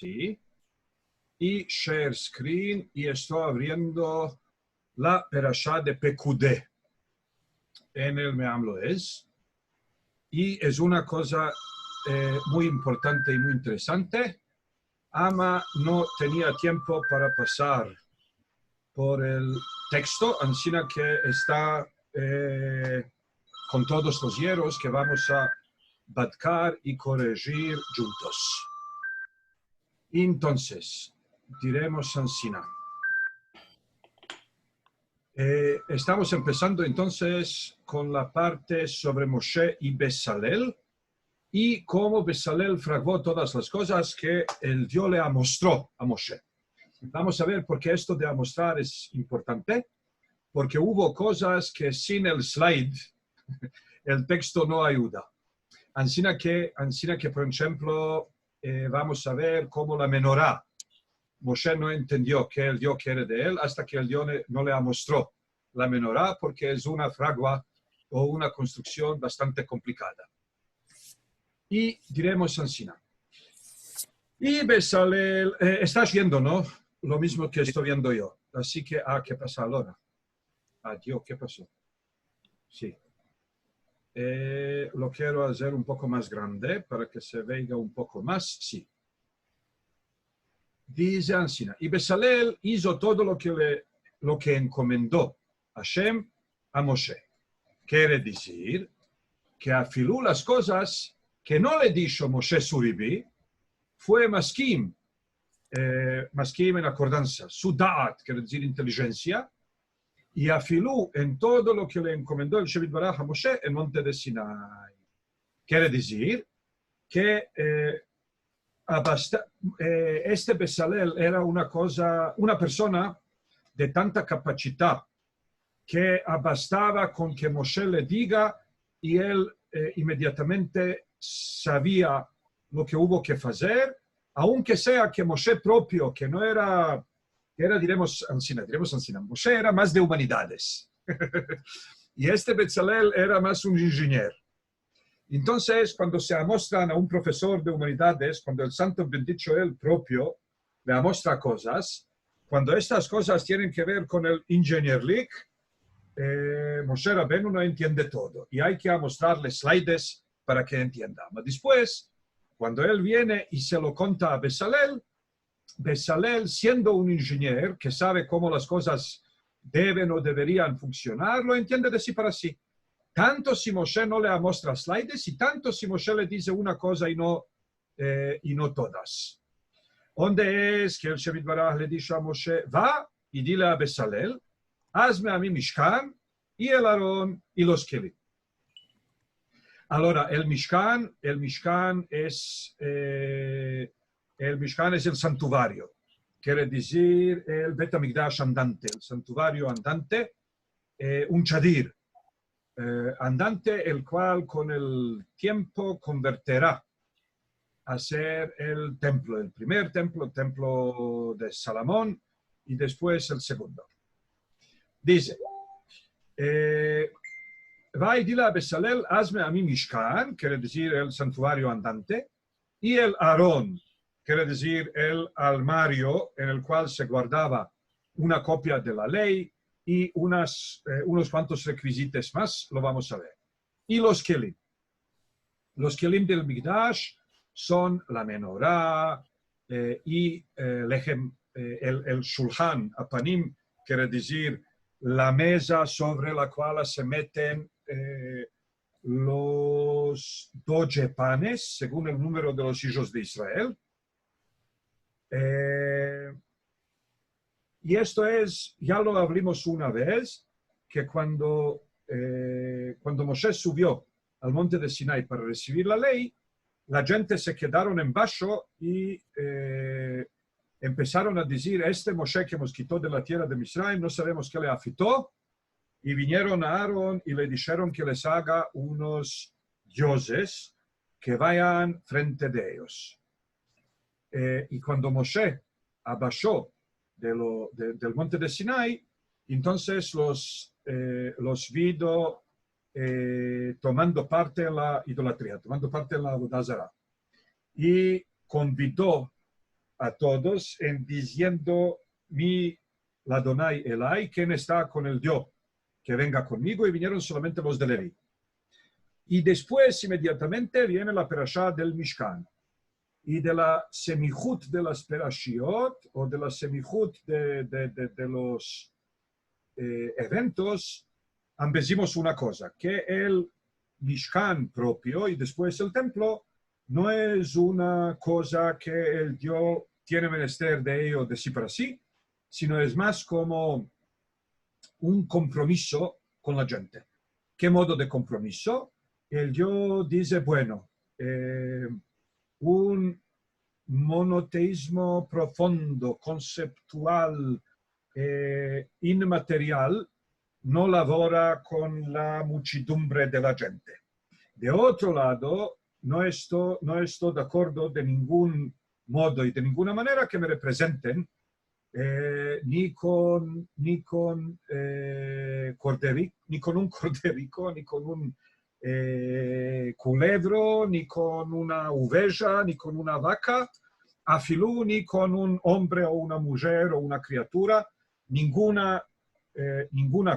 sí, y share screen, y estoy abriendo la perashá de Pekudé en el Me'amlo'ez, y es una cosa muy importante y muy interesante. Ama no tenía tiempo para pasar por el texto, así que está con todos los hierros que vamos a badcar y corregir juntos. Entonces, diremos Ansina. Estamos empezando entonces con la parte sobre Moshe y Besalel y cómo Besalel fraguó todas las cosas que el Dios le mostró a Moshe. Vamos a ver por qué esto de mostrar es importante, porque hubo cosas que sin el slide el texto no ayuda. Ansina que por ejemplo, vamos a ver cómo la menorá. Moshe no entendió que el Dios quiere de él hasta que el Dios no le mostró la menorá, porque es una fragua o una construcción bastante complicada. Y diremos Ansina. Y Besalel, estás viendo, ¿no? Lo mismo que estoy viendo yo. Así que, ¿qué pasa ahora? Dios, ¿qué pasó? Sí. Lo quiero hacer un poco más grande para que se vea un poco más. Sí. Dice Ansina, y Besalel hizo todo lo que encomendó Hashem a Moshe. Quiere decir que afiló las cosas que no le dijo Moshe Suribi, fue maskim en acordanza, su da'at, quiere decir inteligencia, y afiló en todo lo que le encomendó el Shevit Baraj a Moshe en monte de Sinai. Quiere decir que este Besalel era una persona de tanta capacidad que bastaba con que Moshe le diga y él inmediatamente sabía lo que hubo que hacer, aunque sea que Moshe propio, que no era, diremos Ansina, Moshe era más de humanidades. Y este Besalel era más un ingeniero. Entonces, cuando se muestran a un profesor de humanidades, cuando el santo bendicho él propio le muestra cosas, cuando estas cosas tienen que ver con el ingeniería, Moshe Rabbeinu no entiende todo y hay que mostrarle slides para que entienda. Pero después, cuando él viene y se lo cuenta a Besalel, siendo un ingeniero que sabe cómo las cosas deben o deberían funcionar, lo entiende de sí para sí. Tanto si Moshe no le muestra slides y tanto si Moshe le dice una cosa y no todas. ¿Dónde es que el Shevit Baraj le dice a Moshe, va y dile a Besalel, hazme a mí Mishkan y el Aarón y los Kelim? Ahora, el Mishkan es el santuario. Quiere decir el Bet HaMikdash andante, el santuario andante, un chadir andante, el cual con el tiempo convertirá a ser el templo, el primer templo, el templo de Salomón, y después el segundo. Dice, va y dile a Besalel, hazme a mí Mishkan, quiere decir el santuario andante, y el Aarón, quiere decir el armario en el cual se guardaba una copia de la ley y unos cuantos requisitos más, lo vamos a ver. Y los Kelim. Los Kelim del Mikdash son la menorá y el Shulchan, Apanim, quiere decir la mesa sobre la cual se meten los 12 panes, según el número de los hijos de Israel. Y esto ya lo hablamos una vez, que cuando Moshe subió al monte de Sinai para recibir la ley, la gente se quedaron en bajo y empezaron a decir, este Moshe que nos quitó de la tierra de Misraim, no sabemos qué le afectó, y vinieron a Aarón y le dijeron que les haga unos dioses que vayan frente de ellos. Y cuando Moshe abajó del monte de Sinai, entonces los vio tomando parte en la idolatría, tomando parte en la Avodah Zará. Y convidó a todos en diciendo mi Ladonai Elai, ¿quién está con el Dios? Que venga conmigo, y vinieron solamente los de Leví. Y después, inmediatamente, viene la perashá del Mishkan. Y de la semijut de las perashiot, o de la semijut de los eventos, ambecimos una cosa, que el Mishkan propio y después el templo no es una cosa que el Dios tiene menester de ello de sí para sí, sino es más como un compromiso con la gente. ¿Qué modo de compromiso? El Dios dice, bueno, un monoteísmo profundo, conceptual, inmaterial, no labora con la muchedumbre de la gente. De otro lado, no estoy de acuerdo de ningún modo y de ninguna manera que me representen ni con un corderico, ni con un culebro, ni con una oveja, ni con una vaca, afilú, ni con un hombre o una mujer o una criatura, ninguna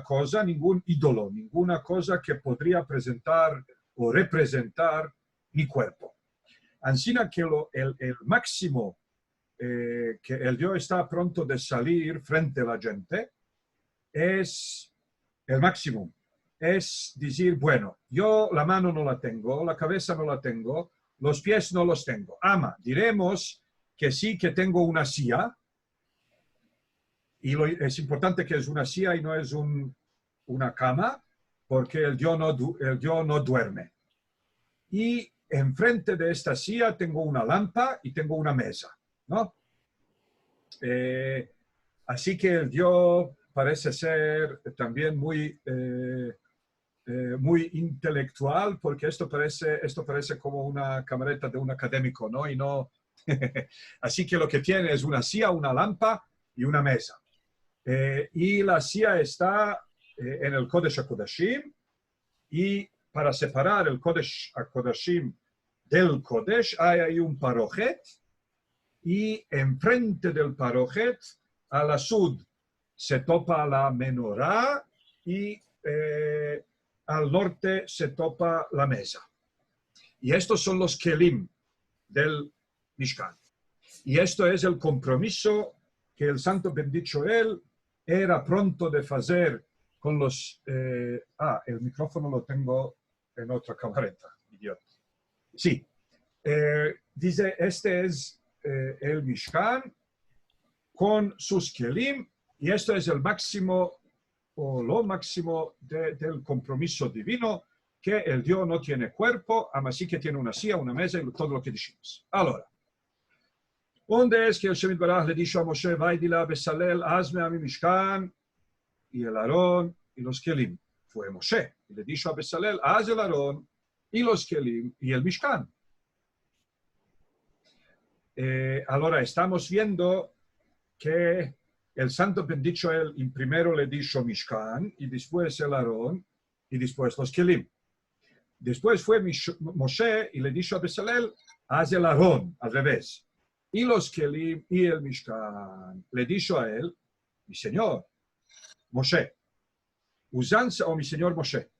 cosa, ningún ídolo, ninguna cosa que podría presentar o representar mi cuerpo. Así que el máximo que el Dios está pronto de salir frente a la gente es el máximo. Es decir, bueno, yo la mano no la tengo, la cabeza no la tengo, los pies no los tengo. Diremos que sí que tengo una silla, y es importante que es una silla y no es una cama, porque el Dios no duerme. Y enfrente de esta silla tengo una lámpara y tengo una mesa, ¿no? Así que el Dios parece ser también muy intelectual, porque esto parece como una camareta de un académico, ¿no? Y no. Así que lo que tiene es una silla, una lámpara y una mesa. Y la silla está en el Kodesh HaKodashim, y para separar el Kodesh HaKodashim del Kodesh hay ahí un parojet, y enfrente del parojet, a la sud, se topa la menorá, y al norte se topa la mesa. Y estos son los kelim del Mishkan. Y esto es el compromiso que el santo bendito él era pronto de hacer con los... el micrófono lo tengo en otra camareta, idiota. Sí. Dice, este es el Mishkan con sus kelim, y esto es el máximo o lo máximo del compromiso divino, que el Dios no tiene cuerpo, así que tiene una silla, una mesa y todo lo que dijimos. Ahora, ¿dónde es que el Shemit Baraj le dijo a Moshe, Vaidila Besalel, hazme a mi Mishkan, y el Aarón y los kelim? Fue Moshe, y le dijo a Besalel, haz el Aarón y los kelim y el Mishkan. Ahora estamos viendo que el santo bendito él primero le dijo Mishkan, y después el Aarón, y después los kelim. Después fue Moshe y le dijo a Besalel, haz el Aarón, al revés. Y los kelim y el Mishkan. Le dijo a él, mi señor Moshe, usanza, o mi señor Moshe,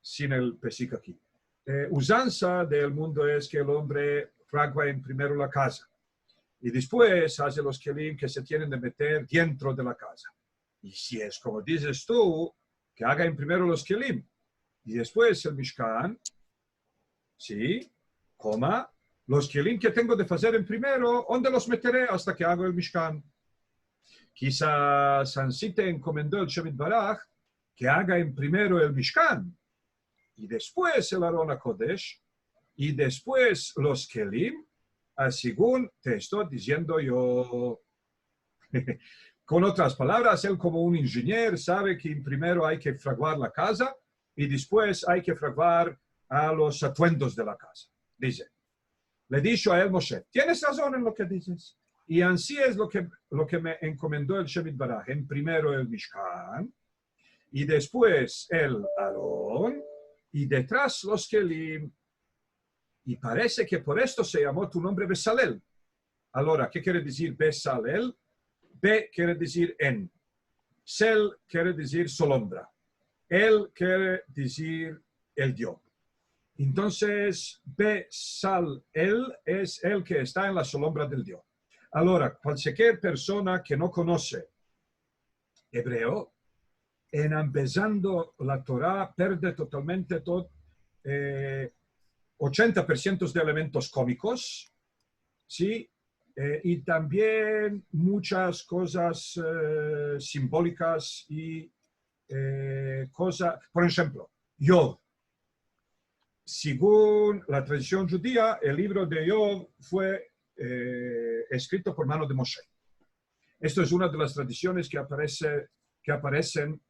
sin el pesic aquí. Usanza del mundo es que el hombre fragua en primero la casa, y después hace los kelim que se tienen de meter dentro de la casa. Y si es como dices tú, que haga en primero los kelim, y después el Mishkan, ¿sí? Los kelim que tengo de hacer en primero, ¿dónde los meteré hasta que hago el Mishkan? Quizás Sansite encomendó el Shemit Baraj que haga en primero el Mishkan, y después el Aarón HaKodesh, y después los kelim, según te estoy diciendo yo. Con otras palabras, él como un ingeniero sabe que primero hay que fraguar la casa y después hay que fraguar a los atuendos de la casa. Dice, le dijo a él Moshe, tienes razón en lo que dices. Y así es lo que me encomendó el Shemit Baraj. En primero el Mishkan, y después el Aarón, y detrás los kelim. Y parece que por esto se llamó tu nombre Besalel, Allora, ¿qué quiere decir Besalel? Be quiere decir en. Sel quiere decir solombra. El quiere decir el Dios. Entonces, Besal el es el que está en la sombra del Dios. Ahora, cualquier persona que no conoce hebreo, en empezando la Torah, pierde totalmente todo, 80% de elementos cómicos, ¿sí? Y también muchas cosas simbólicas y cosas, por ejemplo, Yod. Según la tradición judía, el libro de Yod fue escrito por mano de Moshe. Esto es una de las tradiciones que aparecen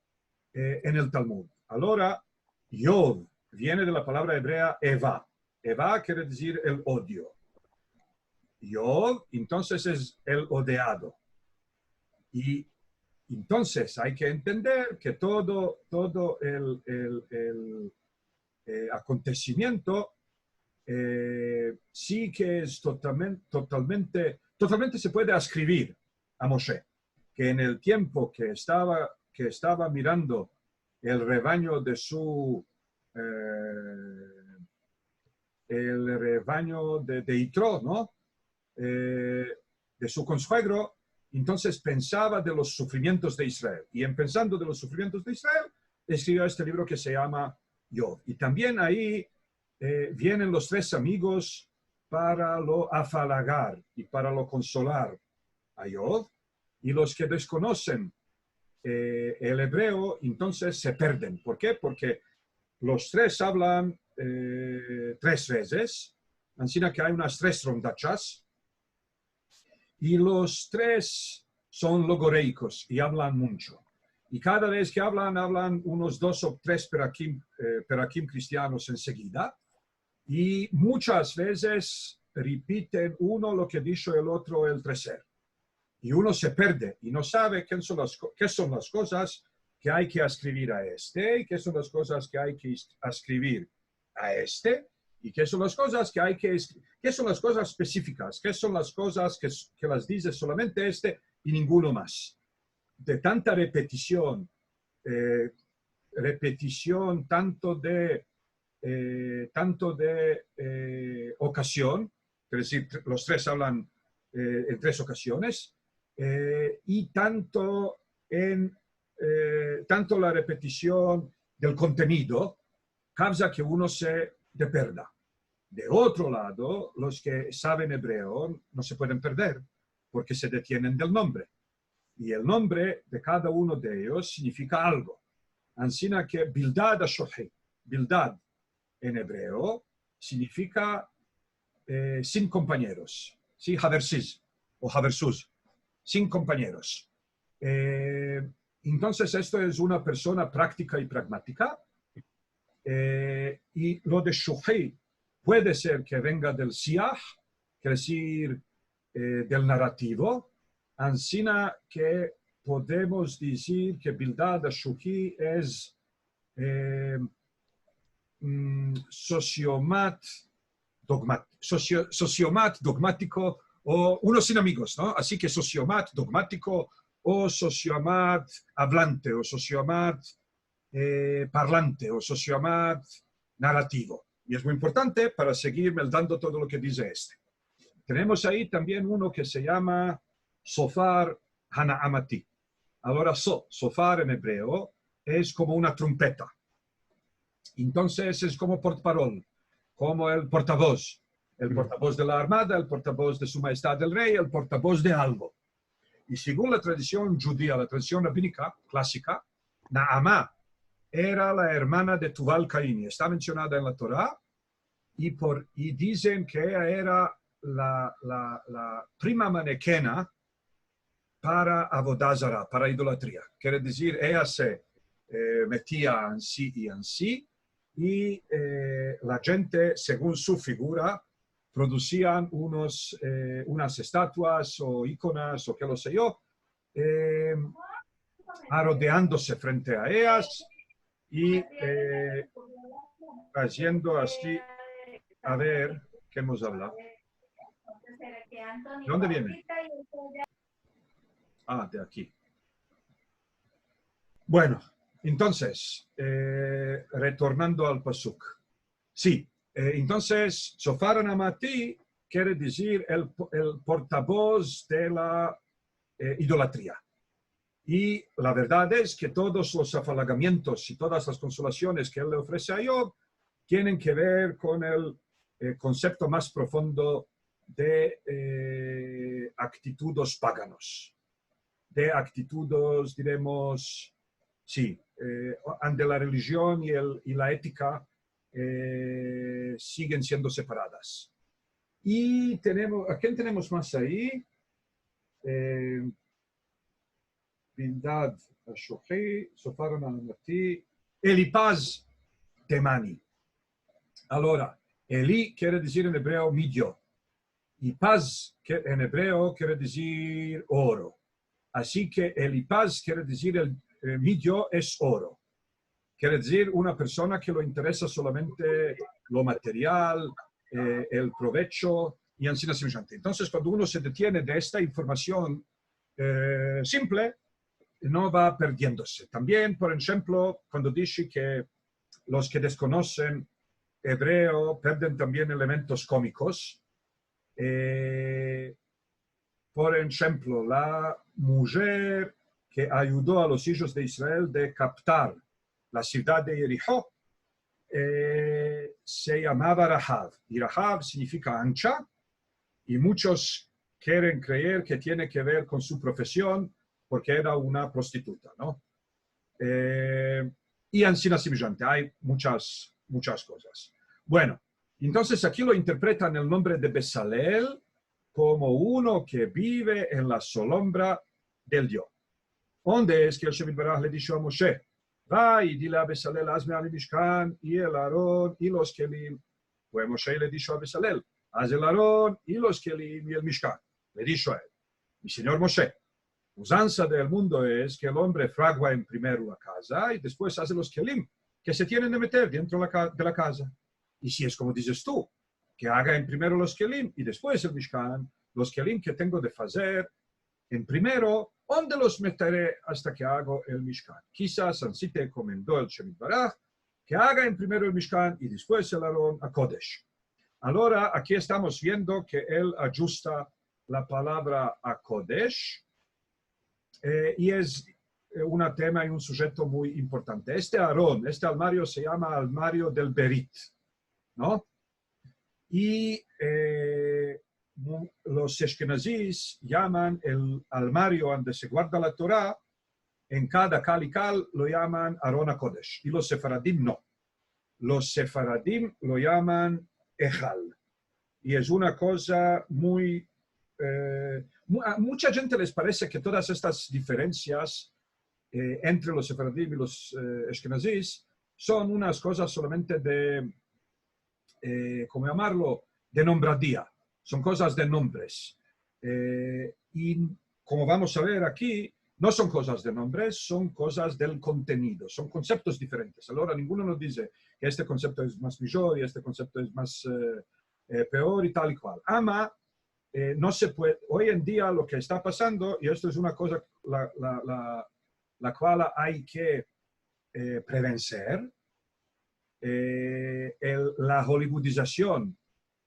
en el Talmud. Ahora, Yod viene de la palabra hebrea Eva. Eva quiere decir el odio. Yod, entonces, es el odiado. Y entonces hay que entender que todo el acontecimiento sí que es totalmente se puede ascribir a Moshe, que en el tiempo que estaba mirando el rebaño de el rebaño de Yitro, ¿no? De su consuegro, entonces pensaba de los sufrimientos de Israel. Y en pensando de los sufrimientos de Israel, escribió este libro que se llama Yod. Y también ahí vienen los tres amigos para lo afalagar y para lo consolar a Yod. Y los que desconocen el hebreo, entonces se pierden. ¿Por qué? Porque los tres hablan tres veces, así que hay unas tres rondachas, y los tres son logoreicos y hablan mucho. Y cada vez que hablan unos 2 o 3 perakim cristianos enseguida. Y muchas veces repiten uno lo que dijo el otro el tercer. Y uno se pierde y no sabe qué son las cosas que hay que escribir a este, y qué son las cosas que hay que escribir a este, y qué son las cosas qué son las cosas específicas, qué son las cosas que las dice solamente este y ninguno más. De tanta repetición, tanto de ocasión, es decir, los tres hablan en 3 ocasiones, y tanto la repetición del contenido causa que uno se pierda. De otro lado, los que saben hebreo no se pueden perder porque se detienen del nombre. Y el nombre de cada uno de ellos significa algo. Ansina que Bildad Ashohi, Bildad en hebreo significa sin compañeros, ¿sí? Haversiz o Haversuz, sin compañeros. Entonces, esto es una persona práctica y pragmática. Y lo de Shohi puede ser que venga del siah, es decir, del narrativo, ansina que podemos decir que Bildad Ashuhi es sociomat dogmático o uno sin amigos, ¿no? Así que sociomat dogmático o sociomat hablante o sociomat parlante o sociomat narrativo. Y es muy importante para seguir dando todo lo que dice este. Tenemos ahí también uno que se llama Sofar Hanaamati. Ahora, Sofar en hebreo es como una trompeta. Entonces es como portparol, como el portavoz de la armada, el portavoz de su majestad el rey, el portavoz de algo. Y según la tradición judía, la tradición rabínica clásica, Naamá era la hermana de Tuval Caín, está mencionada en la Torá, y dicen que ella era la prima manequena para Avodazara, para idolatría. Quiere decir, ella se metía en sí, y la gente, según su figura, producían unas estatuas o iconas o qué lo sé yo, arrodeándose frente a ellas y haciendo así, a ver, ¿qué hemos hablado? ¿De dónde viene? Ah, de aquí. Bueno, entonces, retornando al pasuk. Sí, entonces, Shofar Namati quiere decir el portavoz de la idolatría. Y la verdad es que todos los afalagamientos y todas las consolaciones que él le ofrece a Job tienen que ver con el concepto más profundo de actitudes paganos, de actitudes, diremos, sí, ante la religión y la ética siguen siendo separadas. Y tenemos, ¿a quién tenemos más ahí? Bildad Ashochi, Shofar Namati, Elipaz Temani. Allora, Eli quiere decir en hebreo midio, y paz en hebreo quiere decir oro. Así que Elipaz quiere decir el midio es oro. Quiere decir una persona que lo interesa solamente lo material, el provecho y así semejante. Entonces, cuando uno se detiene de esta información simple, no va perdiéndose. También, por ejemplo, cuando dice que los que desconocen hebreo pierden también elementos cómicos. Por ejemplo, la mujer que ayudó a los hijos de Israel de captar la ciudad de Jericó se llamaba Rahab. Y Rahab significa ancha, y muchos quieren creer que tiene que ver con su profesión porque era una prostituta, ¿no? Y así semejante, hay muchas cosas. Bueno, entonces aquí lo interpretan el nombre de Besalel como uno que vive en la sombra del Dios. ¿Dónde es que el Shemit Baraj le dijo a Moshe? Va y dile a Besalel, hazme al Mishkan y el Aarón y los Kelim. Pues Moshe le dijo a Besalel, haz el Aarón y los Kelim y el Mishkan. Le dijo a él, mi señor Moshe, usanza del mundo es que el hombre fragua en primero la casa y después hace los kelim que se tienen de meter dentro de la casa. Y si es como dices tú, que haga en primero los kelim y después el Mishkan, los kelim que tengo de hacer en primero, ¿dónde los meteré hasta que hago el Mishkan? Quizás así te encomendó el Shemit Baraj, que haga en primero el Mishkan y después el Aarón a Kodesh. Ahora, aquí estamos viendo que él ajusta la palabra a Kodesh, y es un tema y un sujeto muy importante. Este Aarón, este armario se llama armario del Berit, ¿no? Y los ashkenazis llaman el armario donde se guarda la Torah, en cada cal y cal lo llaman Aarón HaKodesh, y los sefaradim no. Los sefaradim lo llaman Ejal, y es una cosa muy... a mucha gente les parece que todas estas diferencias entre los sefaradim y los ashkenazis son unas cosas solamente de, ¿cómo llamarlo?, de nombradía. Son cosas de nombres. Y como vamos a ver aquí, no son cosas de nombres, son cosas del contenido, son conceptos diferentes. Ahora, ninguno nos dice que este concepto es más mayor y este concepto es más peor y tal y cual. Ama, no se puede, hoy en día lo que está pasando, y esto es una cosa la cual hay que prevencer, la hollywoodización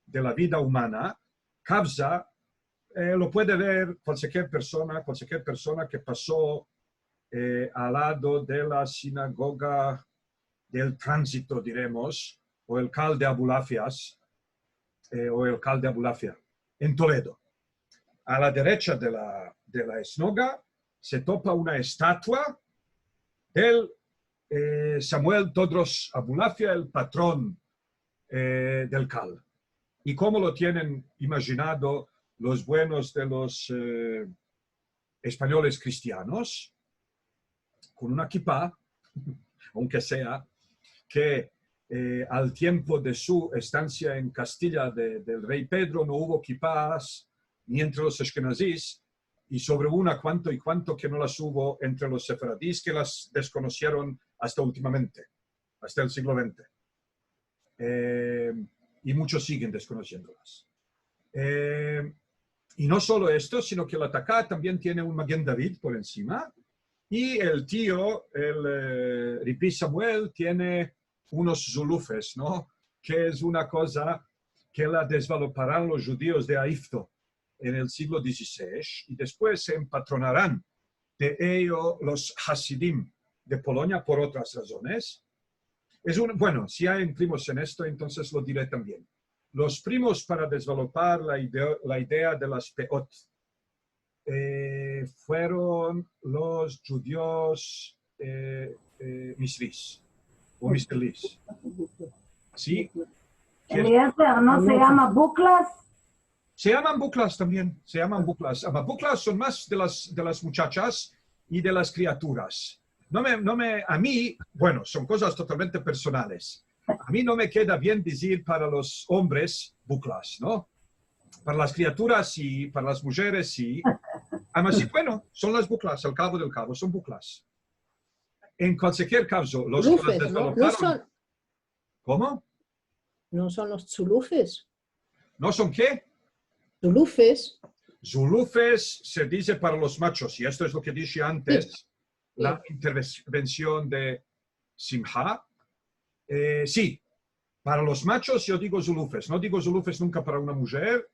de la vida humana causa, lo puede ver cualquier persona que pasó al lado de la sinagoga del tránsito, diremos, o el Cal de Abulafias, o el Cal de Abulafia, en Toledo. A la derecha de la esnoga se topa una estatua del Samuel Todros Abulafia, el patrón del Cal. Y cómo lo tienen imaginado los buenos de los españoles cristianos, con una kippah, aunque sea, que al tiempo de su estancia en Castilla del rey Pedro no hubo kippahs ni entre los ashkenazís, y sobre una cuanto y cuanto que no las hubo entre los sefaradís, que las desconocieron hasta últimamente, hasta el siglo XX. Y muchos siguen desconociéndolas. Y no solo esto, sino que el Atacá también tiene un Maguen David por encima. Y el tío, el Ripi Samuel, tiene unos zulufes, ¿no? Que es una cosa que la desvaloparán los judíos de Aifto en el siglo XVI y después se empatronarán de ello los Hasidim de Polonia por otras razones. Bueno, si hay primos en esto, entonces lo diré también. Los primos para desvalopar la idea de las peot fueron los judíos misris o misrelís. ¿Sí? Eliezer, ¿no se llama Buklas? Se llaman buklas también, se llaman buklas. Buklas son más de las muchachas y de las criaturas. A mí, bueno, son cosas totalmente personales. A mí no me queda bien decir para los hombres buklas, ¿no? Para las criaturas y para las mujeres sí. Además, sí, bueno, son las buklas, al cabo del cabo, son buklas. En cualquier caso, los zulufes, que ¿no? No son, ¿Cómo? no son los zulufes. ¿No son qué? Zulufes. Zulufes se dice para los machos, y esto es lo que dije antes, Sí. la intervención de Simha. Sí, para los machos yo digo zulufes, no digo zulufes nunca para una mujer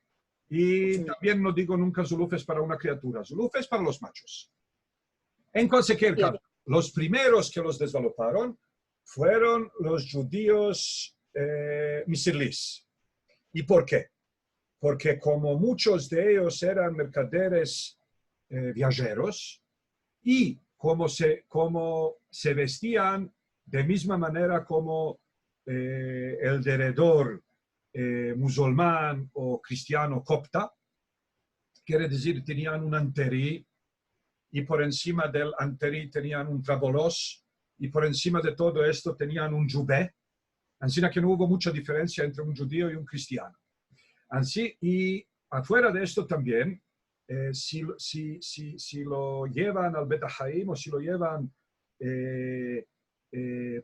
y también no digo nunca zulufes para una criatura, zulufes para los machos. En cualquier caso, los primeros que los desvaloparon fueron los judíos misirlís. ¿Y por qué? Porque como muchos de ellos eran mercaderes viajeros y como se vestían de misma manera como el heredor musulmán o cristiano copta, quiere decir tenían un anterí y por encima del anterí tenían un trabolos y por encima de todo esto tenían un jubé, así que no hubo mucha diferencia entre un judío y un cristiano. Así, y afuera de esto también, si lo llevan al Bet Haim o si lo llevan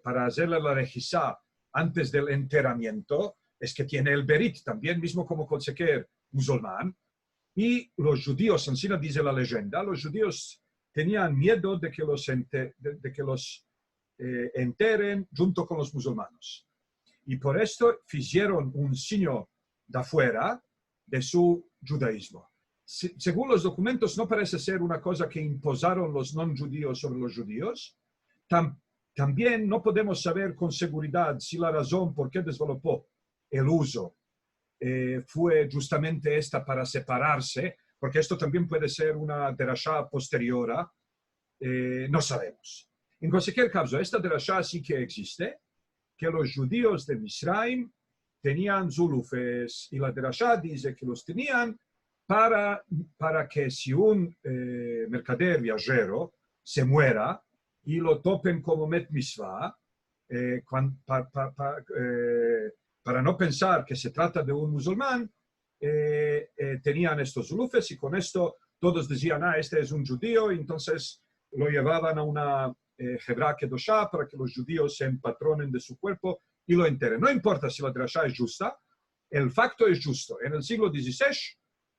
para hacerle la rejizá antes del enterramiento, es que tiene el berit también, mismo como cualquier musulmán. Y los judíos, así dice la leyenda, los judíos tenían miedo de que los enteren junto con los musulmanes. Y por esto hicieron un signo de afuera de su judaísmo. Según los documentos, no parece ser una cosa que imposaron los no judíos sobre los judíos. También no podemos saber con seguridad si la razón por qué desarrolló el uso fue justamente esta para separarse, porque esto también puede ser una derashá posterior, no sabemos. En cualquier caso, esta derashá sí que existe, que los judíos de Misraim tenían zulufes, y la derashá dice que los tenían para que si un mercader viajero se muera y lo topen como met mitzvah, para no pensar que se trata de un musulmán, tenían estos zulufes y con esto todos decían, este es un judío, y entonces lo llevaban a una Hebra Kedoshá para que los judíos se empatronen de su cuerpo y lo enteren. No importa si la drashá es justa, el facto es justo. En el siglo XVI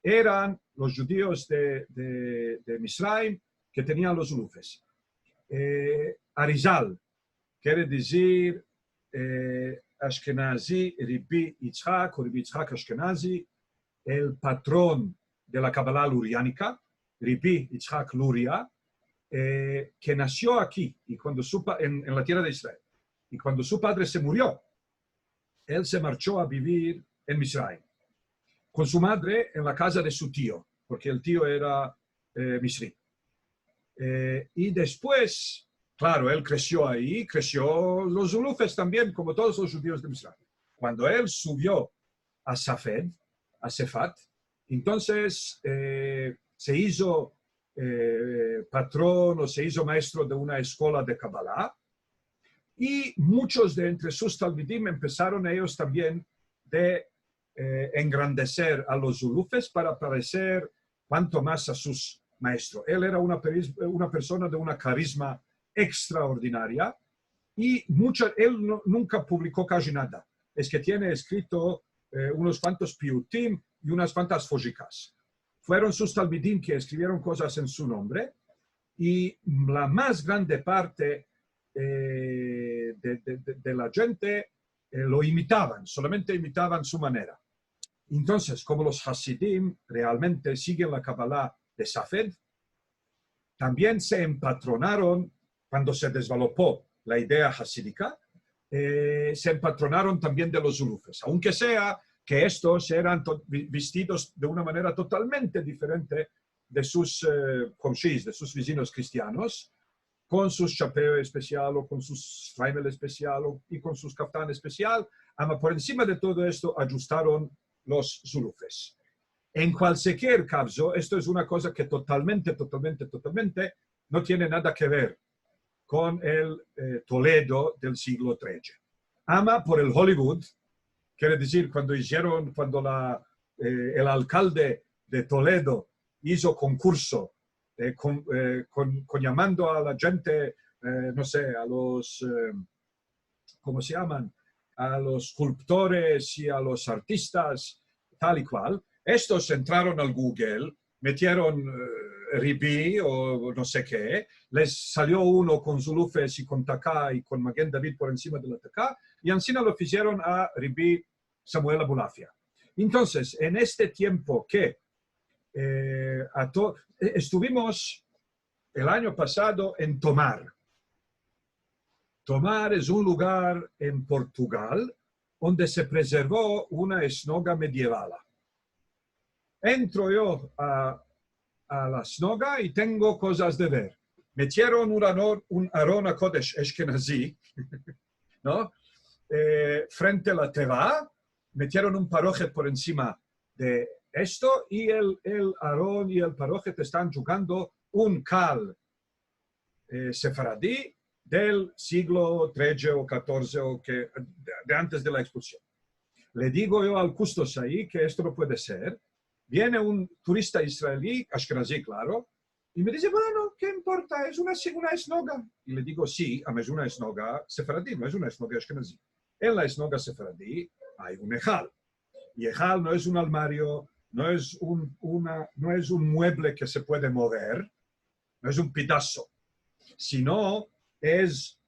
eran los judíos de Misraim que tenían los zulufes. Arizal quiere decir Ashkenazi, Ribi Yitzhak, o Ribi Yitzhak Ashkenazi, el patrón de la Kabbalah luriánica, Ribi Yitzhak Luria, que nació aquí y cuando en la tierra de Israel. Y cuando su padre se murió, él se marchó a vivir en Misraim, con su madre en la casa de su tío, porque el tío era misri. Y después, claro, él creció ahí, creció los zulufes también, como todos los judíos de Misraim. Cuando él subió a Sefat, entonces se hizo patrón o se hizo maestro de una escuela de Kabbalah, y muchos de entre sus talmidim empezaron ellos también de engrandecer a los zulufes para parecer cuanto más a sus maestros. Él era una persona de una carisma extraordinaria y él nunca publicó casi nada. Es que tiene escrito unos cuantos piutim y unas cuantas fojikas. fueron sus talmidim que escribieron cosas en su nombre, y la más grande parte de la gente lo imitaban, solamente imitaban su manera. Entonces, como los Hasidim realmente siguen la Kabbalah de Safed, también se empatronaron, cuando se desvalopó la idea hasídica, se empatronaron también de los zulufes, aunque sea que estos eran vestidos de una manera totalmente diferente de sus conchis, de sus vecinos cristianos, con sus chapeo especial o con sus traimel especial y con sus kaftán especial. Por encima de todo esto ajustaron los zulufes. En cualquier caso, esto es una cosa que totalmente no tiene nada que ver con el Toledo del siglo XIII. Por el Hollywood, quiere decir, cuando el alcalde de Toledo hizo concurso llamando a la gente, no sé, a los, ¿cómo se llaman? A los sculptores y a los artistas, tal y cual. Estos entraron al Google, metieron Ribi o no sé qué, les salió uno con zulufes y con taká y con Maguen David por encima de la taká, y encima lo hicieron a Ribi Samuel Abulafia. Entonces, en este tiempo que estuvimos el año pasado en Tomar. Tomar es un lugar en Portugal donde se preservó una esnoga medieval. Entro yo a la esnoga y tengo cosas de ver. Metieron un Aron HaKodesh Ashkenazi, ¿no? Frente a la Teva, metieron un parojet por encima de esto, y el Aarón y el parojet están jugando un Kal sefaradí del siglo XIII o XIV, o de antes de la expulsión. Le digo yo al custos ahí que esto no puede ser. Viene un turista israelí, ashkenazí, claro, y me dice, bueno, ¿qué importa? Es una esnoga. Y le digo, sí, es una esnoga sefaradí, no es una esnoga ashkenazí. En la esnoga sefaradí hay un ejal. Y ejal no es un armario, no es un mueble que se puede mover, no es un pedazo, sino es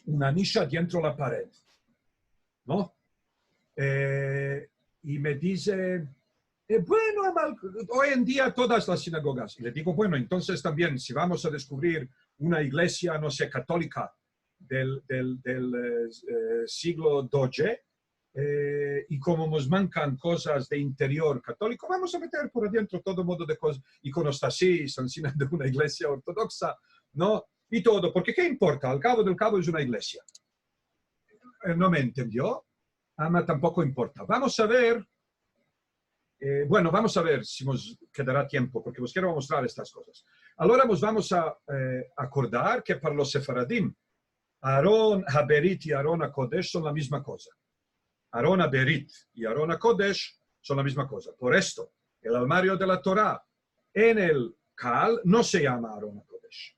una nicha dentro de la pared, ¿no? Y me dice, bueno, hoy en día todas las sinagogas. Y le digo, bueno, entonces también, si vamos a descubrir una iglesia, no sé, católica del siglo XII, y como nos mancan cosas de interior católico, vamos a meter por adentro todo modo de cosas, iconostasis, encima de una iglesia ortodoxa, ¿no? Y todo, porque ¿qué importa? Al cabo del cabo es una iglesia. No me entendió, tampoco importa. Vamos a ver, vamos a ver si nos quedará tiempo, porque os quiero mostrar estas cosas. Ahora nos vamos a acordar que para los sefaradim, Aarón HaBerit y Aarón HaKodesh son la misma cosa. Aarón HaBerit y Aarón HaKodesh son la misma cosa. Por esto, el armario de la Torá en el Kal no se llama Aarón HaKodesh.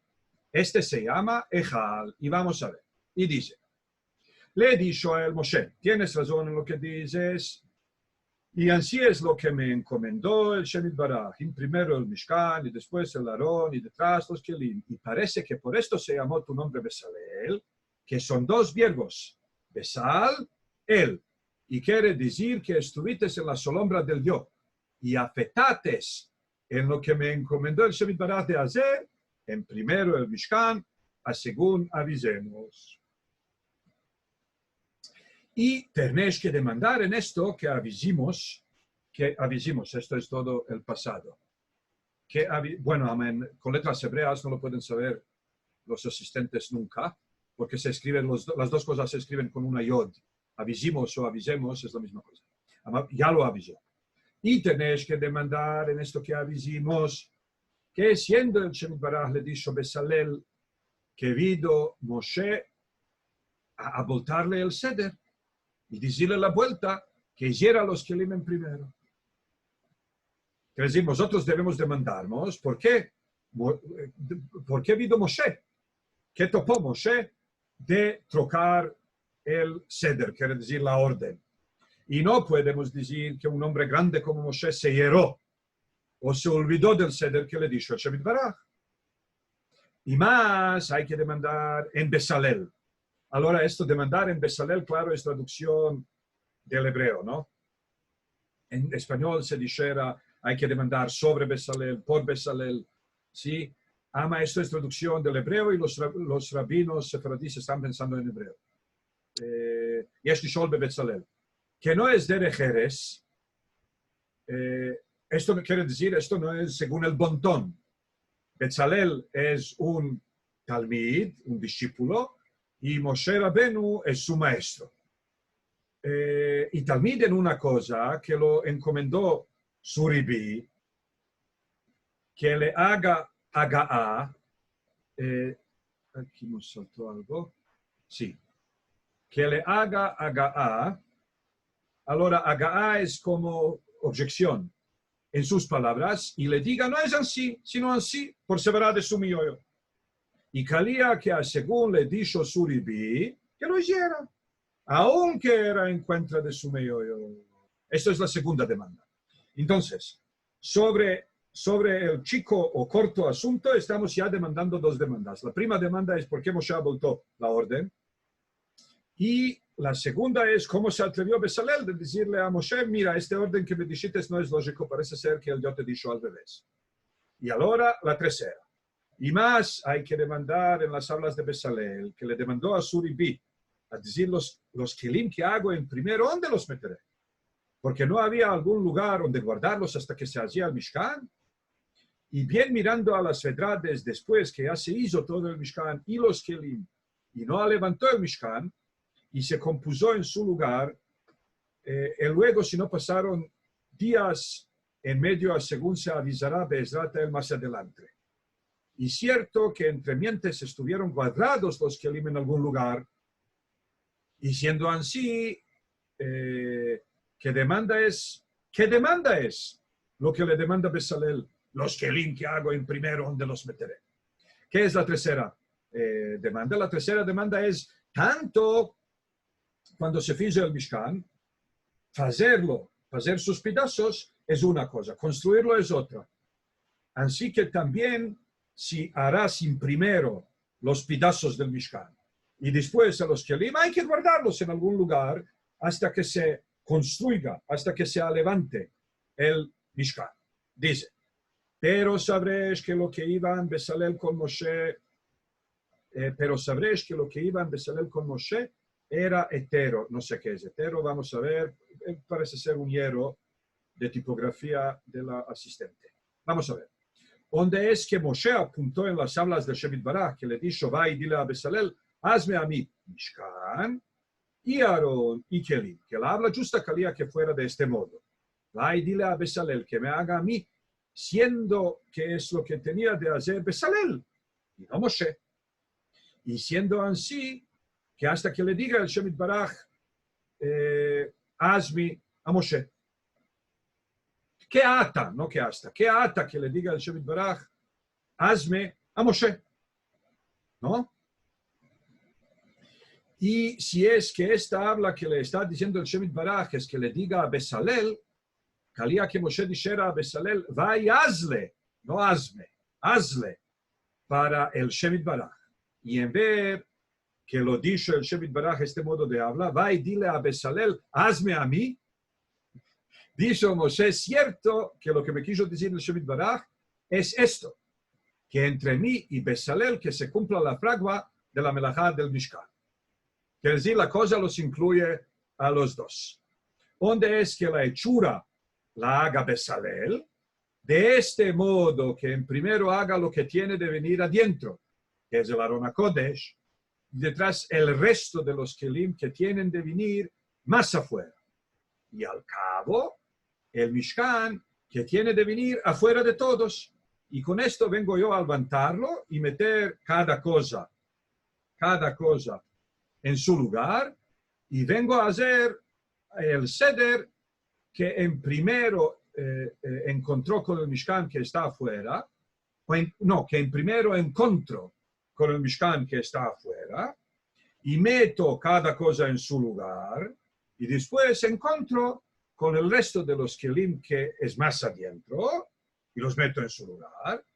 Este se llama Ejal. Y vamos a ver. Y dice, le he dicho a él, Moshe, tienes razón en lo que dices, y así es lo que me encomendó el Shem Yitbaraj. Primero el Mishkan, y después el Aarón, y detrás los Kelim. Y parece que por esto se llamó tu nombre Besalel, que son dos verbos. Besal, él. Y quiere decir que estuviste en la sombra del yo y afectates en lo que me encomendó el Shem Yitbaraj de hacer, en primero el Mishkan, a según avisemos. Y tenéis que demandar en esto que avisemos, esto es todo el pasado. Bueno, amén, con letras hebreas no lo pueden saber los asistentes nunca, porque se escriben, las dos cosas se escriben con una yod. Avisimos o avisemos es la misma cosa. Ya lo avisó. Y tenéis que demandar en esto que avisimos, que siendo el Shem Yitbaraj le dijo Besalel, que vido Moshe a voltarle el ceder y decirle la vuelta, que hiciera los Kelim primero. Es decir, nosotros debemos demandarnos, ¿por qué vido Moshe? ¿Qué topó Moshe de trocar el ceder, quiere decir la orden? Y no podemos decir que un hombre grande como Moshe se hieró o se olvidó del Seder que le dijo Hashem Yitbaraj. Y más hay que demandar en Besalel. Ahora, esto demandar en Besalel, claro, es traducción del hebreo, ¿no? En español se dijera, hay que demandar sobre Besalel, por Besalel, ¿sí? Ama, esto es traducción del hebreo y los rabinos sefaradíes están pensando en hebreo. Yesh lishol beBetzalel. Que no es derech eres. Esto no quiere decir, esto no es según el bontón. Betzalel es un talmid, un discípulo, y Moshe Rabenu es su maestro. Y talmid en una cosa que lo encomendó su ribí, que le haga agaá. Aquí nos saltó algo. Sí. Que le haga agaá. Ahora, agaá es como objeción en sus palabras y le diga, no es así, sino así, por severar de su mioyo. Y calía que según le dijo su ribí, que lo hiciera, aunque era en contra de su mioyo. Esto es la segunda demanda. Entonces, sobre el chico o corto asunto, estamos ya demandando dos demandas. La primera demanda es por qué Moshe voltó la orden. Y la segunda es cómo se atrevió Besalel de decirle a Moshe, mira, este orden que me dijiste no es lógico, parece ser que él ya te dijo al revés. Y ahora la tercera. Y más hay que demandar en las hablas de Besalel, que le demandó a Suribí, a decir los kelim que hago en primero, ¿dónde los meteré? Porque no había algún lugar donde guardarlos hasta que se hacía el Mishkan. Y bien mirando a las fedrades después que ya se hizo todo el Mishkan y los kelim, y no levantó el Mishkan, y se compuso en su lugar, y luego si no pasaron días en medio, según se avisará Be'ezrat el más adelante. Y cierto que entre mientes estuvieron guardados los kelim en algún lugar, y siendo así, ¿qué demanda es lo que le demanda Besalel? Los kelim que hago en primero, ¿dónde los meteré? ¿Qué es la tercera demanda? La tercera demanda es tanto cuando se hizo el Mishkan, hacer sus pedazos es una cosa, construirlo es otra. Así que también si harás primero los pedazos del Mishkan y después a los kelim, hay que guardarlos en algún lugar hasta que se construya, hasta que se levante el Mishkan. Dice, pero sabréis que lo que iban Besalel con Moshe, era hetero, no sé qué es hetero, vamos a ver, parece ser un hierro de tipografía de la asistente. Vamos a ver. Donde es que Moshe apuntó en las hablas de Hashem Yitbaraj, que le dijo, va y dile a Besalel, hazme a mí Mishkan y Aarón y Kelim, que la habla justa calía que fuera de este modo. Va y dile a Besalel que me haga a mí, siendo que es lo que tenía de hacer Besalel, y no Moshe. Y siendo así, que hasta que le diga el Hashem Yitbaraj, hazme a Moshe. ¿Qué ata? No que hasta. ¿Qué ata que le diga el Hashem Yitbaraj, hazme a Moshe? ¿No? Y si es que esta habla que le está diciendo el Hashem Yitbaraj es que le diga a Besalel, calía que Moshe dijera a Besalel, va y hazle, no hazme, hazle para el Hashem Yitbaraj. Y en vez que lo dicho el Hashem Yitbaraj este modo de hablar, va y dile a Besalel, hazme a mí. Dijo Moshe, es cierto que lo que me quiso decir el Hashem Yitbaraj es esto, que entre mí y Besalel que se cumpla la fragua de la melajá del Mishkan. Quiere decir, la cosa los incluye a los dos. Donde es que la hechura la haga Besalel, de este modo que en primero haga lo que tiene de venir adentro, que es el Aron HaKodesh, detrás el resto de los kelim que tienen de venir más afuera. Y al cabo, el Mishkan que tiene de venir afuera de todos. Y con esto vengo yo a levantarlo y meter cada cosa en su lugar. Y vengo a hacer el Seder que en primero encontró con el Mishkan que está afuera. Que en primero encontró con el Mishkan que está afuera, y meto cada cosa en su lugar, y después encuentro con el resto de los kelim que es más adentro, y los meto en su lugar.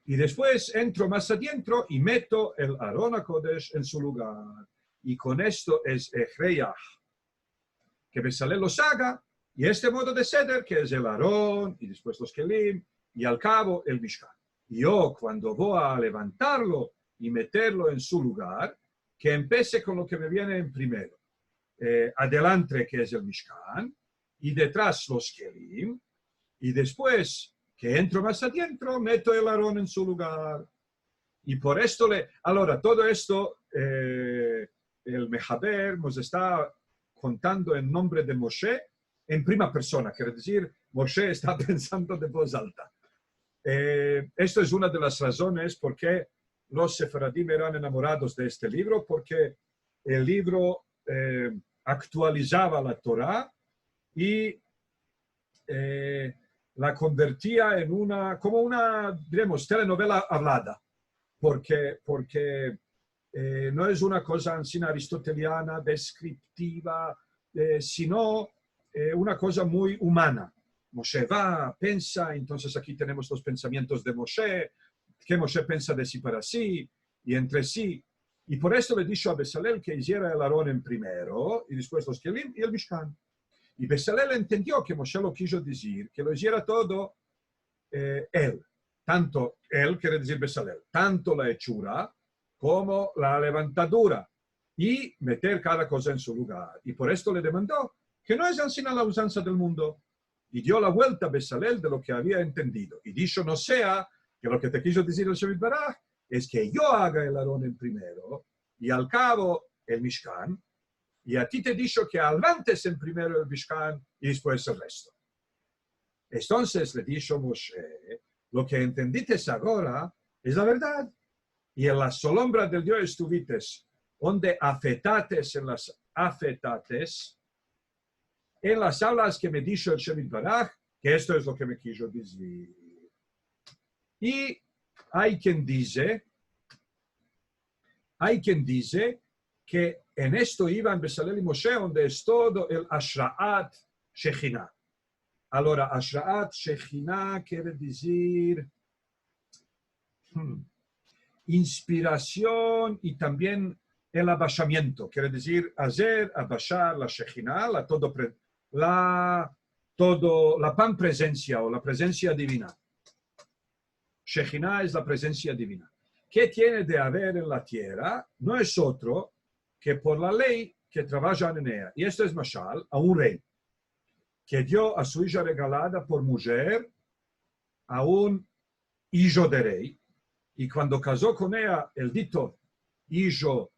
Y después entro más adentro y meto el Aarón HaKodesh en su lugar. Y con esto es Echreyach, que Besalel los haga, y este modo de ceder, que es el Aarón, y después los Kelim, y al cabo el Mishkan. Y yo, cuando voy a levantarlo y meterlo en su lugar, que empiece con lo que me viene en primero. Adelante, que es el Mishkan, y detrás los Kelim, y después, que entro más adentro, meto el Aarón en su lugar. Y por esto Ahora, todo esto, el Mehaber nos está contando en nombre de Moshe en prima persona, quiere decir, Moshe está pensando de voz alta. Esto es una de las razones por qué los sefaradim eran enamorados de este libro, porque el libro actualizaba la Torá y la convertía en como una, diremos, telenovela hablada, porque no es una cosa así aristoteliana, descriptiva, sino una cosa muy humana. Moshe va, piensa, entonces aquí tenemos los pensamientos de Moshe, que Moshe piensa de sí para sí y entre sí. Y por esto le dijo a Besalel que hiciera el Aarón en primero, y después los Kelim y el Mishkan. Y Besalel entendió que Moshe lo quiso decir, que lo hiciera todo él. Tanto él, quiere decir Besalel, tanto la hechura como la levantadura, y meter cada cosa en su lugar. Y por esto le demandó que no es así la usanza del mundo. Y dio la vuelta a Besalel de lo que había entendido. Y dijo, no sea que lo que te quiso decir el Shemit Baraj es que yo haga el Aarón en primero, y al cabo el Mishkan, y a ti te dijo que levantes en primero el Mishkan y después el resto. Entonces le dijo Moshe, lo que entendiste ahora es la verdad. Y en la sombra del Dios estuvites, donde afetates en las aulas que me dijo el Shemit Baraj, que esto es lo que me quiso decir. Y hay quien dice que en esto iban Besalel y Moshe, donde es todo el Ashra'at Shekhinah. Ahora, Ashra'at Shekhinah quiere decir inspiración y también el abashamiento. Quiere decir hacer abashar la Shekhinah, la pan presencia o la presencia divina. Shekhinah es la presencia divina. ¿Qué tiene de haber en la tierra? No es otro que por la ley que trabaja en ella. Y esto es mashal a un rey que dio a su hija regalada por mujer a un hijo de rey. Y cuando casó con ella el dito hijo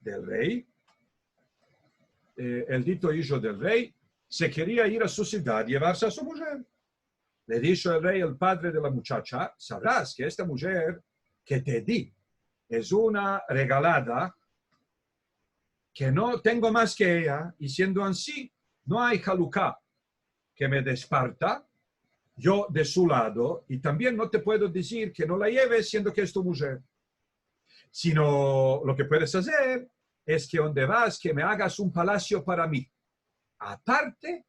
del rey, se quería ir a su ciudad, llevarse a su mujer. Le dijo el rey, el padre de la muchacha, sabrás que esta mujer que te di es una regalada, que no tengo más que ella, y siendo así, no hay haluká que me desparta, yo de su lado, y también no te puedo decir que no la lleves siendo que es tu mujer. Sino lo que puedes hacer es que donde vas, que me hagas un palacio para mí. Aparte,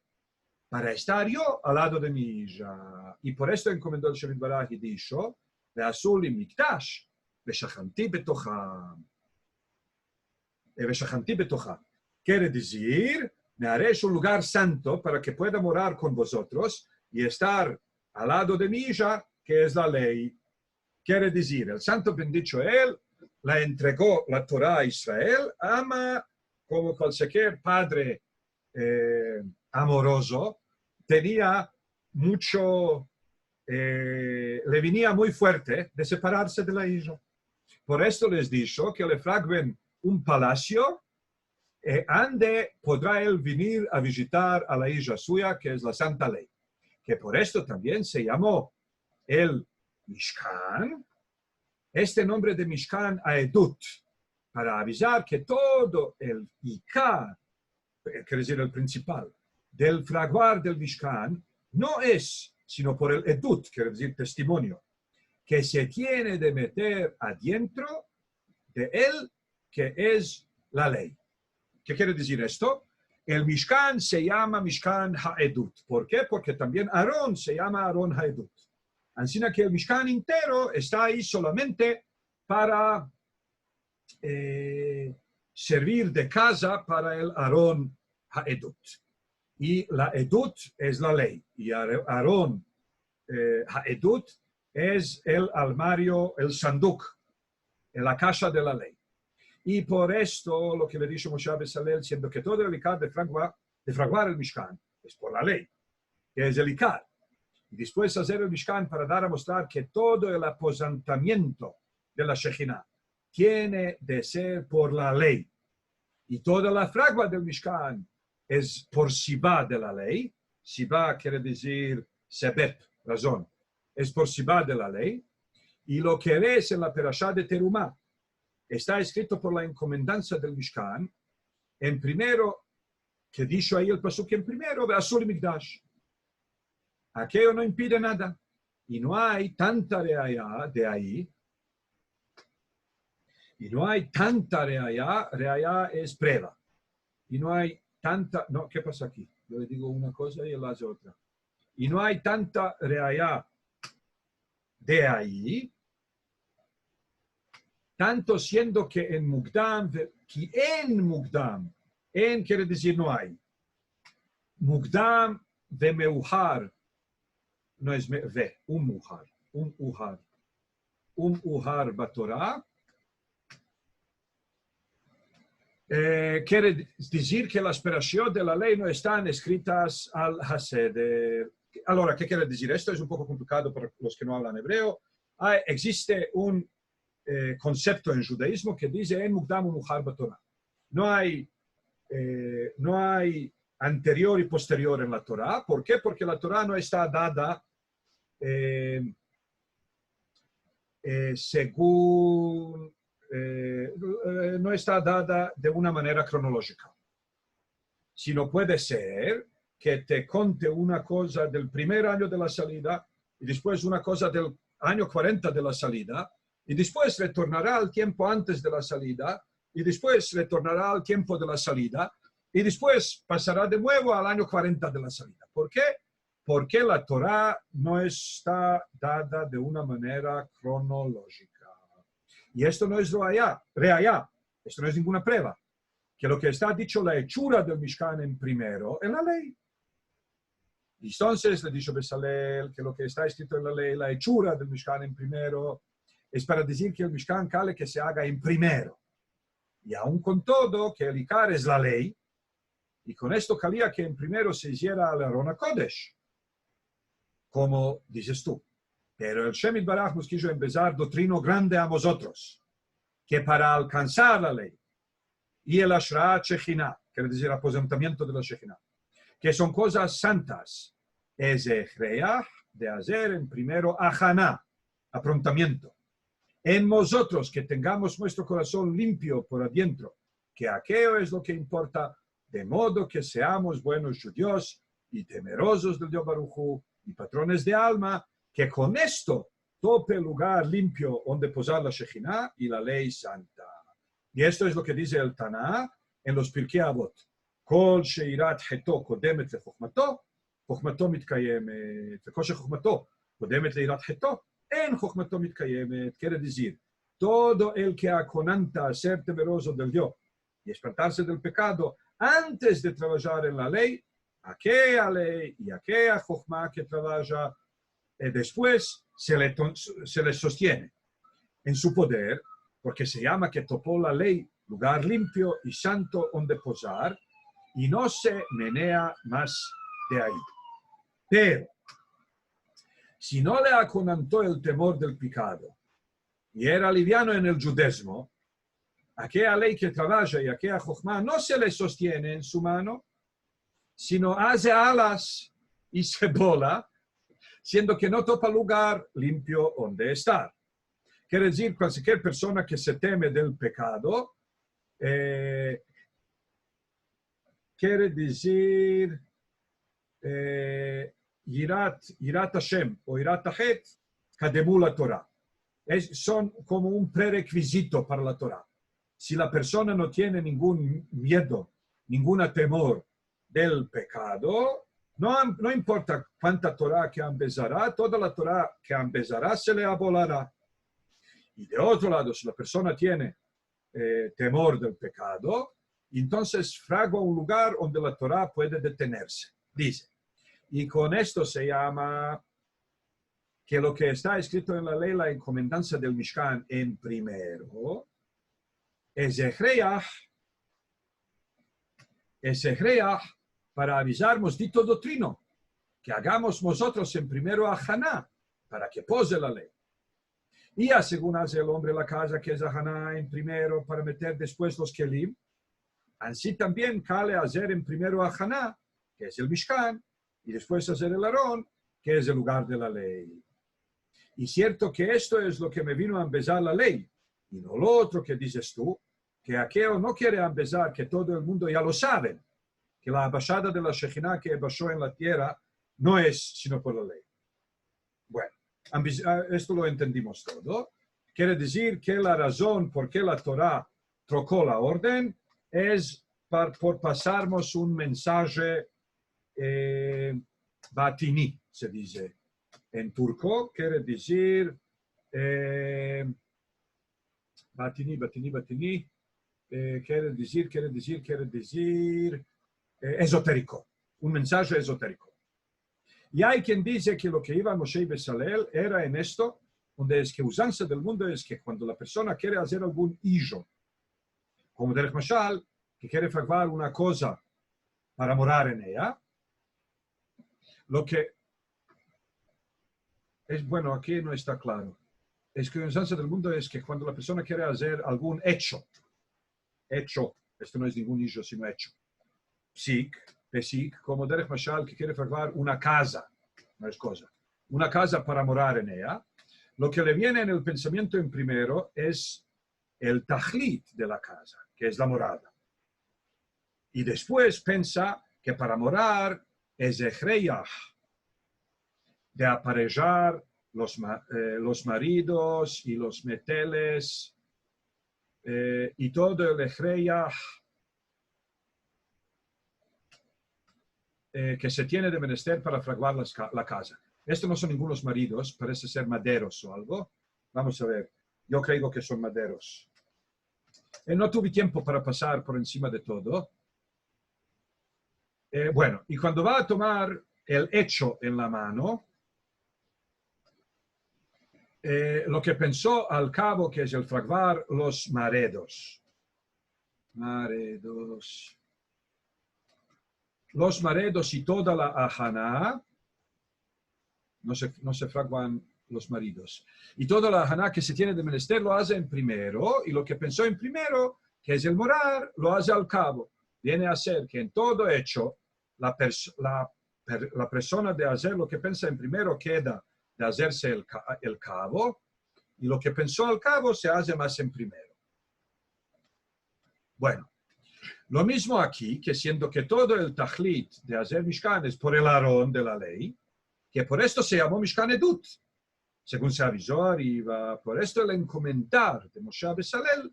para estar yo al lado de mi hija. Y por esto encomendó el Shemit Baraj y dijo, de azul y mikdash, Beshachanti betocham. Beshachanti betocham. Quiere decir, me haré un lugar santo para que pueda morar con vosotros y estar al lado de mi hija, que es la ley. Quiere decir, el santo bendicho él, la entregó la Torah a Israel, ama como cualquier padre amoroso, tenía mucho, le venía muy fuerte de separarse de la hija. Por esto les dijo que le fraguen un palacio, donde podrá él venir a visitar a la hija suya, que es la Santa Ley. Que por esto también se llamó el Mishkan, este nombre de Mishkan Aedut, para avisar que todo el Ikar, quiere decir el principal, del fraguar del Mishkan, no es sino por el Edut, quiere decir testimonio, que se tiene de meter adentro de él, que es la ley. ¿Qué quiere decir esto? El Mishkan se llama Mishkan Haedut. ¿Por qué? Porque también Aarón se llama Aarón Haedut. Así que el Mishkan entero está ahí solamente para servir de casa para el Aarón Haedut. Y la Edut es la ley. Y Aarón Haedut es el armario, el Sanduk, en la casa de la ley. Y por esto, lo que le dijo Moshe Besalel, siendo que todo el Icar de fraguar el Mishkan es por la ley, que es el Icar. Y después hacer el Mishkan para dar a mostrar que todo el aposentamiento de la Shekhinah tiene de ser por la ley. Y toda la fragua del Mishkan es por Sibá de la ley. Sibá quiere decir sebep, razón. Es por Sibá de la ley. Y lo que ves en la Perashá de Terumá está escrito por la encomendanza del Mishkan. En primero, que dicho ahí el pasuk en primero, Be'asur Mikdash. Aquello no impide nada. Y no hay tanta reaya de ahí. Y no hay tanta reaya es prueba. Y no hay tanta, no, ¿qué pasa aquí? Yo le digo una cosa y él hace otra. Y no hay tanta reaya de ahí, tanto siendo que en Mukdam, en quiere decir no hay. Mukdam de Meuhar, no es ve, Uhar Batorah, quiere decir que las operaciones de la ley no están escritas al Haseder. Ahora, ¿qué quiere decir? Esto es un poco complicado para los que no hablan hebreo. Existe un concepto en judaísmo que dice en Mukdam Umuhar Batorah. No hay anterior y posterior en la Torah. ¿Por qué? Porque la Torah no está dada según... no está dada de una manera cronológica, sino puede ser que te conte una cosa del primer año de la salida y después una cosa del año 40 de la salida y después retornará al tiempo antes de la salida y después retornará al tiempo de la salida y después pasará de nuevo al año 40 de la salida. ¿Por qué? Porque la Torah no está dada de una manera cronológica. Y esto no es reaya, esto no es ninguna prueba. Que lo que está dicho la hechura del Mishkan en primero, en la ley. Y entonces le dijo Besalel que lo que está escrito en la ley, la hechura del Mishkan en primero, es para decir que el Mishkan cale que se haga en primero. Y aún con todo, que el Icar es la ley, y con esto calía que en primero se hiciera el Aarón HaKodesh, como dices tú. Pero el Shemit Baraj nos quiso empezar doctrino grande a vosotros, que para alcanzar la ley y el Ashra Shekhinah, quiere decir aposentamiento de la Shekhinah, que son cosas santas, es de hacer en primero Ahaná, aprontamiento. En nosotros que tengamos nuestro corazón limpio por adentro, que aquello es lo que importa, de modo que seamos buenos judíos y temerosos del Dios Baruj Hu y patrones de alma, que con esto tope el lugar limpio donde posar la Shekhinah y la ley santa. Y esto es lo que dice el Taná en los Pirkei Avot. Kol sheirat heto kodemet lechokhmato, chokhmato mitkayemet. Kol shechokhmato kodemet leirat heto, en chokhmato mitkayemet. Quiere decir, todo el que aconanta a ser temeroso del Dios y espantarse del pecado antes de trabajar en la ley, aquella ley y aquella chokhmah que trabaja después se le sostiene en su poder, porque se llama que topó la ley, lugar limpio y santo donde posar, y no se menea más de ahí. Pero, si no le aconantó el temor del pecado, y era liviano en el judaísmo, aquella ley que trabaja y aquella chokhmah no se le sostiene en su mano, sino hace alas y se vola, siendo que no topa lugar limpio donde estar. Quiere decir, cualquier persona que se teme del pecado, quiere decir, Yirat Hashem o Yirat Hachet, Kademu la Torah. Son como un prerequisito para la Torah. Si la persona no tiene ningún miedo, ningún temor del pecado, No importa cuánta Torah que empezará, toda la Torah que empezará se le abolará. Y de otro lado, si la persona tiene temor del pecado, entonces fragua un lugar donde la Torah puede detenerse. Dice, y con esto se llama que lo que está escrito en la ley, la encomendancia del Mishkan en primero, es ejreach para avisarnos dito doctrino, que hagamos nosotros en primero a Haná, para que pose la ley. Y según hace el hombre la casa, que es a Haná en primero, para meter después los kelim, así también cale hacer en primero a Haná, que es el Mishkan, y después hacer el Aarón, que es el lugar de la ley. Y cierto que esto es lo que me vino a empezar la ley, y no lo otro que dices tú, que aquello no quiere empezar, que todo el mundo ya lo sabe, que la bajada de la Shekhinah que bajó en la tierra no es sino por la ley. Bueno, esto lo entendimos todo. Quiere decir que la razón por qué la Torah trocó la orden es por pasarnos un mensaje batini, se dice en turco, quiere decir batini, quiere decir esotérico, un mensaje esotérico. Y hay quien dice que lo que iba Moshe y Bezalel era en esto, donde es que usanza del mundo es que cuando la persona quiere hacer algún hijo, como Derech Mashal, que quiere fraguar una cosa para morar en ella, lo que es, bueno, aquí no está claro. Es que la usanza del mundo es que cuando la persona quiere hacer algún hecho, esto no es ningún hijo, sino hecho, Pesik, como Derech Mashal, que quiere fraguar una casa, no es cosa, una casa para morar en ella, lo que le viene en el pensamiento en primero es el tajlit de la casa, que es la morada. Y después piensa que para morar es ejreyach, de aparellar los maridos y los meteles y todo el ejreyach que se tiene de menester para fraguar la casa. Estos no son ningunos maridos, parece ser maderos o algo. Vamos a ver, yo creo que son maderos. No tuve tiempo para pasar por encima de todo. Bueno, y cuando va a tomar el hecho en la mano, lo que pensó al cabo que es el fraguar los maredos. Los maredos y toda la ajaná, no se fraguan los maridos. Y toda la ajaná que se tiene de menester lo hace en primero, y lo que pensó en primero, que es el morar, lo hace al cabo. Viene a ser que en todo hecho, la persona de hacer lo que piensa en primero queda de hacerse el cabo, y lo que pensó al cabo se hace más en primero. Bueno, lo mismo aquí, que siendo que todo el tajlit de hacer Mishkan es por el Aarón de la ley, que por esto se llamó Mishkan Edut, según se avisó arriba. Por esto el encomendar de Moshe Bezalel,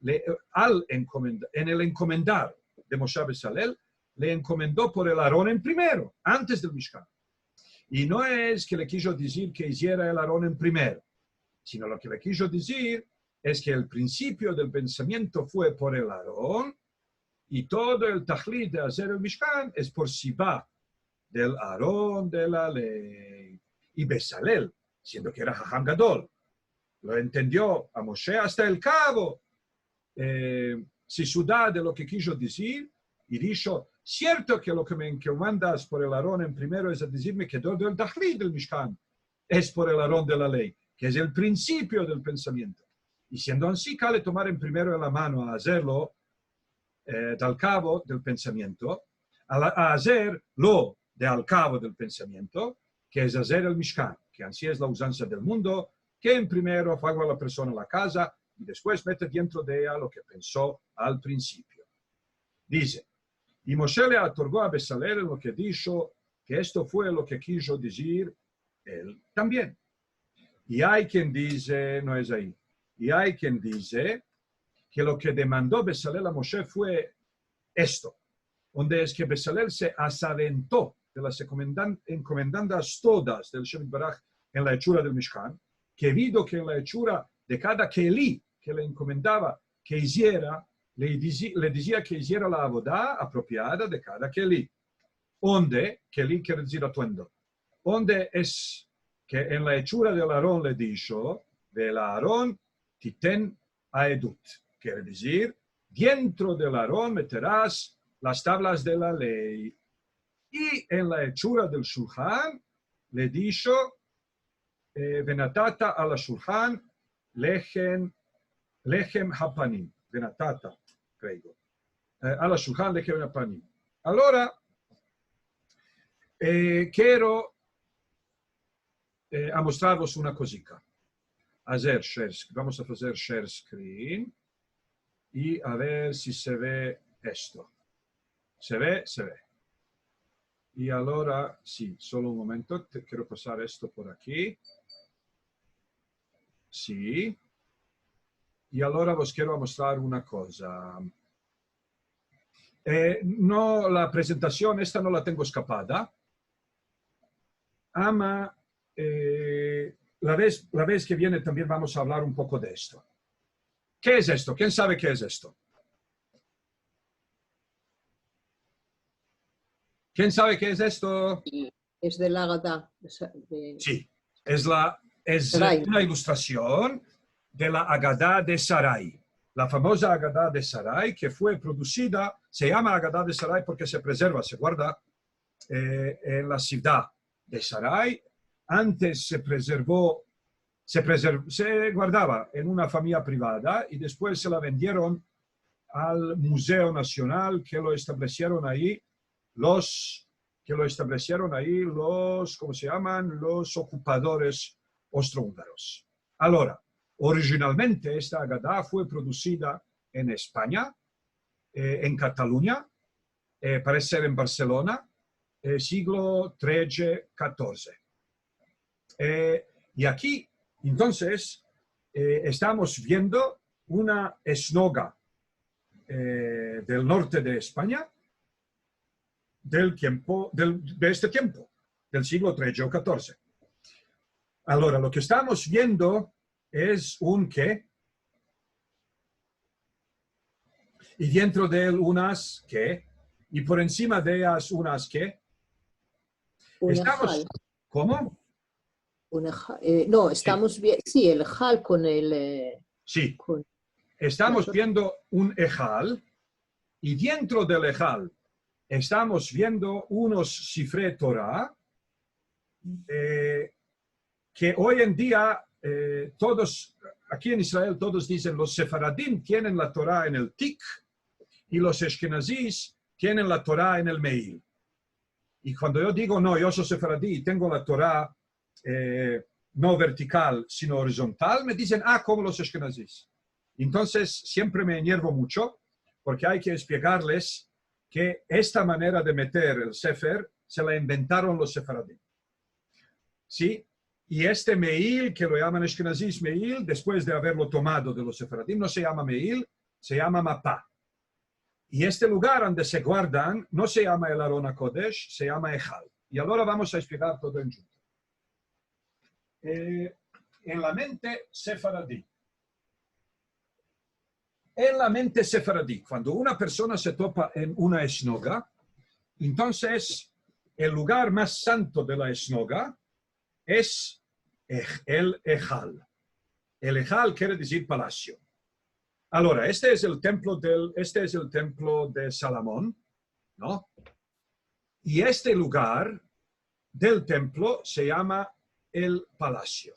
en el encomendar de Moshe Bezalel, le encomendó por el Aarón en primero, antes del Mishkan. Y no es que le quiso decir que hiciera el Aarón en primero, sino lo que le quiso decir es que el principio del pensamiento fue por el Aarón, y todo el tajlit de hacer el Mishkan es por Sibá, del Aarón de la ley. Y Bezalel, siendo que era Jajam Gadol, lo entendió a Moshe hasta el cabo, si sudá de lo que quiso decir, y dijo, cierto que lo que me encomendas por el Aarón en primero es a decirme que todo el tajlit del Mishkan es por el Aarón de la ley, que es el principio del pensamiento. Y siendo así, cale tomar en primero en la mano a hacerlo del cabo del pensamiento, a hacerlo de al cabo del pensamiento, que es hacer el Mishkan, que así es la usanza del mundo, que en primero fragua a la persona la casa y después mete dentro de ella lo que pensó al principio. Dice, y Moshe le otorgó a Bezalel lo que dijo, que esto fue lo que quiso decir él también. Y hay quien dice, no es ahí, y hay quien dice que lo que demandó Bezalel a Moshe fue esto, donde es que Bezalel se asaventó de las encomendandas todas del Shem Baraj en la hechura del Mishkan, que visto que en la hechura de cada Keli que le encomendaba que hiciera, le decía que hiciera la abodá apropiada de cada Keli. Onde, Keli quiere decir atuendo, onde es que en la hechura del Aarón le dijo, del Aarón titen aedut, quiere decir, dentro del Aarón meterás las tablas de la ley. Y en la hechura del Shulchan le dijo, venatata a la Shulchan lechem hapanim. Venatata, creo. A la Shulchan lechem hapanim. Ahora, quiero a mostraros una cosita. Vamos a hacer share screen y a ver si se ve esto. ¿Se ve? Se ve. Y ahora, sí, solo un momento, quiero pasar esto por aquí. Sí. Y ahora os quiero mostrar una cosa. No, la presentación, esta no la tengo escapada. Ama, la vez que viene también vamos a hablar un poco de esto. ¿Qué es esto? ¿Quién sabe qué es esto? ¿Quién sabe qué es esto? Es de la Agadá. Sí, es una ilustración de la Agadá de Sarai. La famosa Agadá de Sarai que fue producida, se llama Agadá de Sarai porque se preserva, se guarda en la ciudad de Sarai. Antes se guardaba en una familia privada y después se la vendieron al Museo Nacional que lo establecieron ahí los, ¿cómo se llaman? Los ocupadores austrohúngaros. Ahora, originalmente esta Agadá fue producida en España, en Cataluña, parece ser en Barcelona, siglo XIII-XIV. Y aquí, entonces, estamos viendo una esnoga del norte de España, de este tiempo, del siglo XIII o XIV. Ahora, lo que estamos viendo es un qué, y dentro de él unas qué, y por encima de ellas unas qué. Estamos, ¿cómo? No, estamos bien, sí, el ejal con el... Sí, estamos viendo un ejal, y dentro del ejal estamos viendo unos Sifrei Torah, que hoy en día todos, aquí en Israel todos dicen, los sefaradim tienen la Torah en el tik y los ashkenazis tienen la Torah en el meil. Y cuando yo digo, no, yo soy sefaradí y tengo la Torah no vertical, sino horizontal, me dicen, como los ashkenazis. Entonces, siempre me enervo mucho porque hay que explicarles que esta manera de meter el sefer se la inventaron los sefaradí. ¿Sí? Y este meil, que lo llaman ashkenazis meil, después de haberlo tomado de los sefaradim, no se llama meil, se llama mapá. Y este lugar donde se guardan no se llama el Aron HaKodesh, se llama Ejal. Y ahora vamos a explicar todo en junto. En la mente sefaradí. En la mente sefaradí, cuando una persona se topa en una esnoga, entonces el lugar más santo de la esnoga es el Ejal. El Ejal quiere decir palacio. Ahora, este es el templo de Salomón, ¿no? Y este lugar del templo se llama el palacio.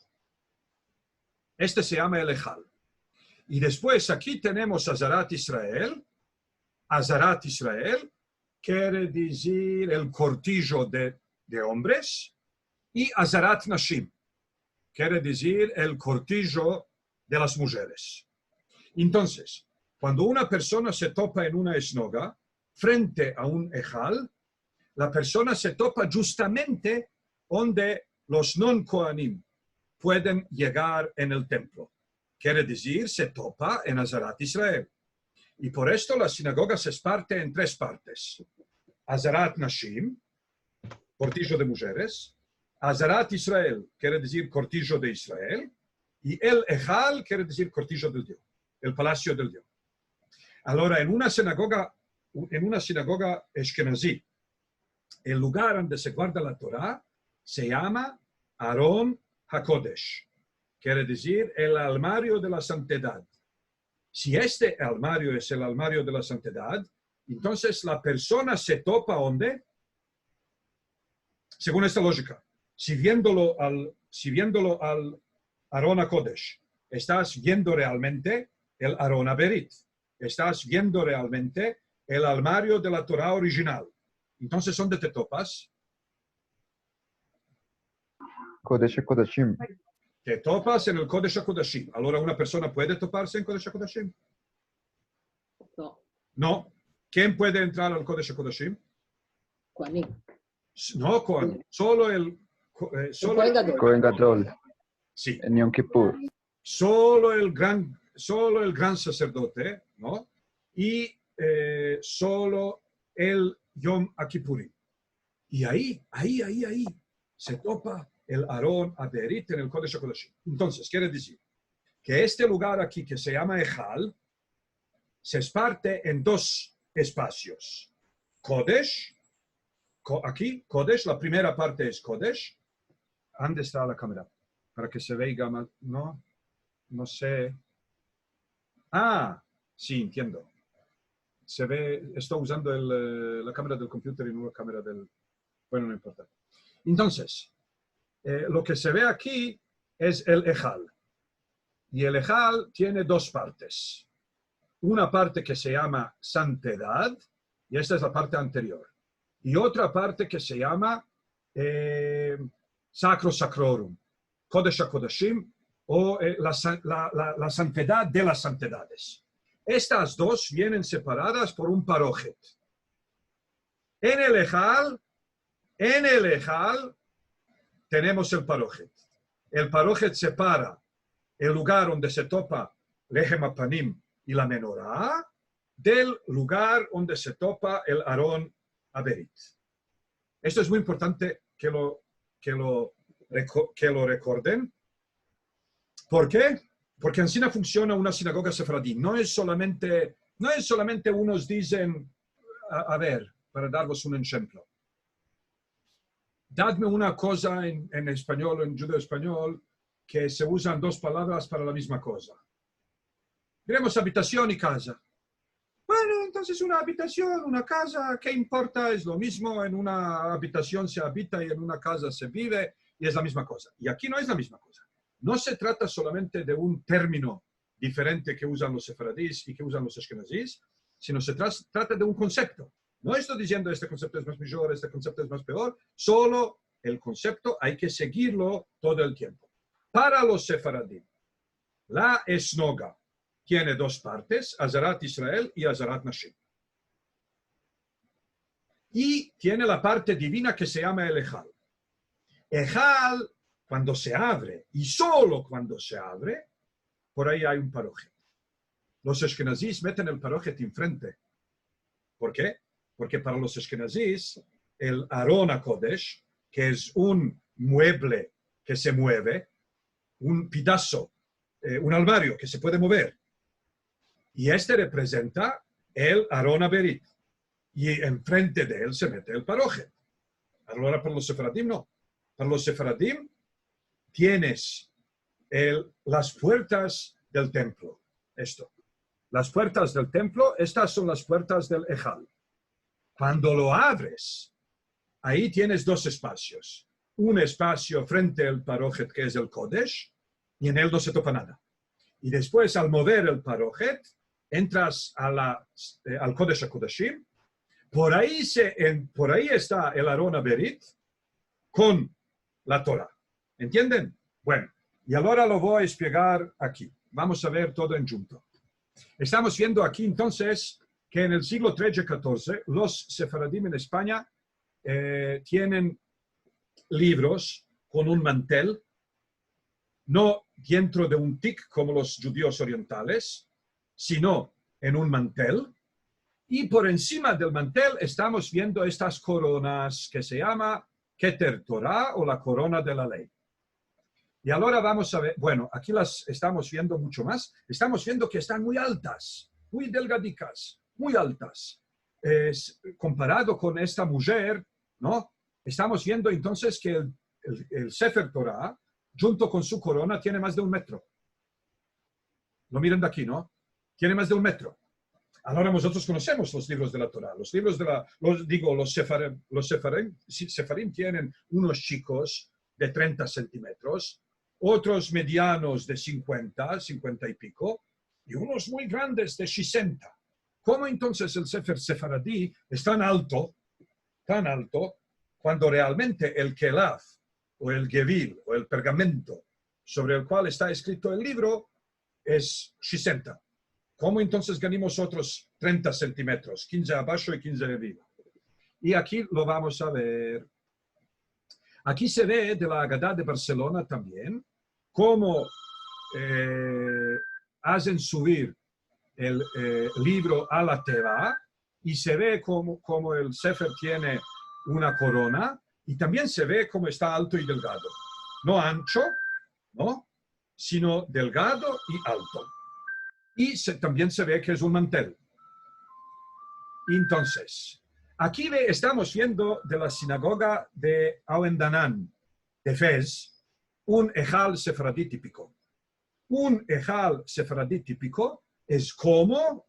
Este se llama el Ejal. Y después aquí tenemos Azarat Israel. Azarat Israel quiere decir el cortillo de hombres. Y Azarat Nashim quiere decir el cortillo de las mujeres. Entonces, cuando una persona se topa en una esnoga, frente a un ejal, la persona se topa justamente donde los non-kohanim pueden llegar en el templo. Quiere decir, se topa en Azarat Israel. Y por esto la sinagoga se parte en tres partes. Azarat Nashim, cortijo de mujeres. Azarat Israel quiere decir cortijo de Israel. Y el Ejal quiere decir cortijo del Dios, el palacio del Dios. Ahora, en una sinagoga Ashkenazí, el lugar donde se guarda la Torah se llama Aron HaKodesh. Quiere decir el armario de la santidad. Si este armario es el armario de la santidad, entonces la persona se topa ¿dónde? Según esta lógica. Si viéndolo al Aron HaKodesh, estás viendo realmente el Aron HaBerit. Estás viendo realmente el armario de la Torah original. Entonces, ¿dónde te topas? Kodesh HaKodashim. Te topas en el Kodesh HaKodashim. Ahora, ¿una persona puede toparse en Kodesh HaKodashim? No, No. ¿Quién puede entrar al Kodesh HaKodashim? Kohanim. No, solo el... Kohen Gadol. Sí. En Yom Kippur. Solo el gran sacerdote, ¿no? Y solo el Yom Kippurim. Y ahí se topa el Aron HaBerit en el Kodesh HaKodashim. Entonces, quiere decir que este lugar aquí que se llama Ejal se parte en dos espacios. Kodesh, aquí, Kodesh, la primera parte es Kodesh. ¿Dónde está la cámara? Para que se vea más, no sé. Ah, sí, entiendo. Se ve, estoy usando la cámara del computer y no la cámara del... Bueno, no importa. Entonces, lo que se ve aquí es el Ejal. Y el Ejal tiene dos partes. Una parte que se llama santidad, y esta es la parte anterior. Y otra parte que se llama Sacro Sacrorum, Kodesh HaKodashim, o la santidad de las santidades. Estas dos vienen separadas por un parojet. En el Ejal tenemos el parojet. El parojet separa el lugar donde se topa Lehem HaPanim y la menorá del lugar donde se topa el Aron HaBerit. Esto es muy importante que lo recuerden. ¿Por qué? Porque así no funciona una sinagoga sefaradí. No es solamente unos dicen, a ver, para daros un ejemplo. Dadme una cosa en español, en judeo español, que se usan dos palabras para la misma cosa. Diremos habitación y casa. Bueno, entonces una habitación, una casa, ¿qué importa? Es lo mismo, en una habitación se habita y en una casa se vive y es la misma cosa. Y aquí no es la misma cosa. No se trata solamente de un término diferente que usan los sefaradíes y que usan los ashkenazíes, sino se trata de un concepto. No estoy diciendo este concepto es más mejor, este concepto es más peor, solo el concepto hay que seguirlo todo el tiempo. Para los sefaradíes, la esnoga tiene dos partes, Azarat Israel y Azarat Nashim. Y tiene la parte divina que se llama el Ejal. Ejal, cuando se abre, y solo cuando se abre, por ahí hay un parojet. Los ashkenazíes meten el parojet enfrente. ¿Por qué? Porque para los ashkenazíes, el Aron HaKodesh, que es un mueble que se mueve, un pedazo, un armario que se puede mover, y este representa el Aron HaBerit. Y enfrente de él se mete el parojet. Ahora para los sefaradim no. Para los sefaradim tienes las puertas del templo. Esto. Las puertas del templo, estas son las puertas del Ejal. Cuando lo abres, ahí tienes dos espacios. Un espacio frente al parojet, que es el Kodesh, y en él no se topa nada. Y después, al mover el parojet, entras al Kodesh HaKodashim. Por ahí está el Aron HaBerit con la Torah. ¿Entienden? Bueno, y ahora lo voy a explicar aquí. Vamos a ver todo en junto. Estamos viendo aquí entonces que en el siglo XIII-XIV los sefaradim en España tienen libros con un mantel, no dentro de un tic como los judíos orientales, sino en un mantel. Y por encima del mantel estamos viendo estas coronas que se llama Keter Torah o la corona de la ley. Y ahora vamos a ver, bueno, aquí las estamos viendo mucho más. Estamos viendo que están muy altas, muy delgadicas, muy altas. Comparado con esta mujer, ¿no? Estamos viendo entonces que el Sefer Torah, junto con su corona, tiene más de 1 metro. Lo miran de aquí, ¿no? Tiene más de 1 metro. Ahora nosotros conocemos los libros de la Torah. Los libros de la, los Sefarim tienen unos chicos de 30 centímetros, otros medianos de 50, 50 y pico, y unos muy grandes de 60. ¿Cómo entonces el Sefer Sefaradí es tan alto, cuando realmente el Kelaf, o el Gevil, o el pergamento sobre el cual está escrito el libro, es 60? ¿Cómo entonces ganamos otros 30 centímetros? 15 abajo y 15 arriba. Y aquí lo vamos a ver. Aquí se ve de la Agadá de Barcelona también cómo hacen subir el libro a la teva y se ve cómo el Sefer tiene una corona y también se ve cómo está alto y delgado. No ancho, ¿no? Sino delgado y alto. Y también se ve que es un mantel. Entonces, aquí estamos viendo de la sinagoga de Awendanan, de Fez, un ejal sefaradí típico. Un ejal sefaradí típico es como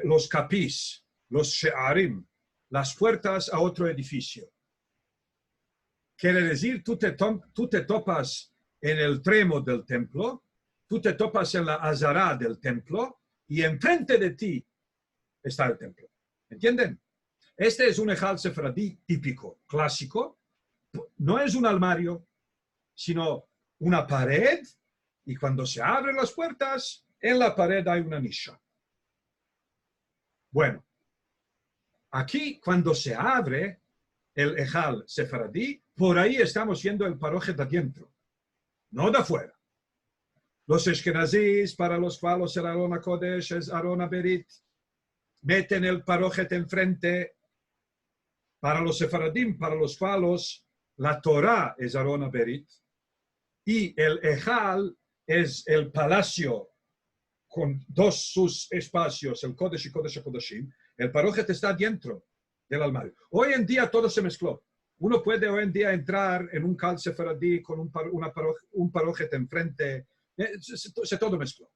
los capís, los she'arim, las puertas a otro edificio. Quiere decir, tú te topas en el tremo del templo, tú te topas en la azará del templo y enfrente de ti está el templo. ¿Entienden? Este es un ejal sefaradí típico, clásico. No es un armario, sino una pared, y cuando se abren las puertas, en la pared hay una nisha. Bueno, aquí cuando se abre el ejal sefaradí, por ahí estamos viendo el parojet de adentro, no de afuera. Los Ashkenazis, para los cuales el Aron HaKodesh es Aron HaBerit, meten el parojet enfrente. Para los sefaradim, para los cuales la Torah es Aron HaBerit y el ejal es el palacio con sus espacios, el Kodesh y Kodesh HaKodeshim, el parojet está dentro del armario. Hoy en día todo se mezcló. Uno puede hoy en día entrar en un cal sefaradí con un parojet enfrente. Se todo mezcló.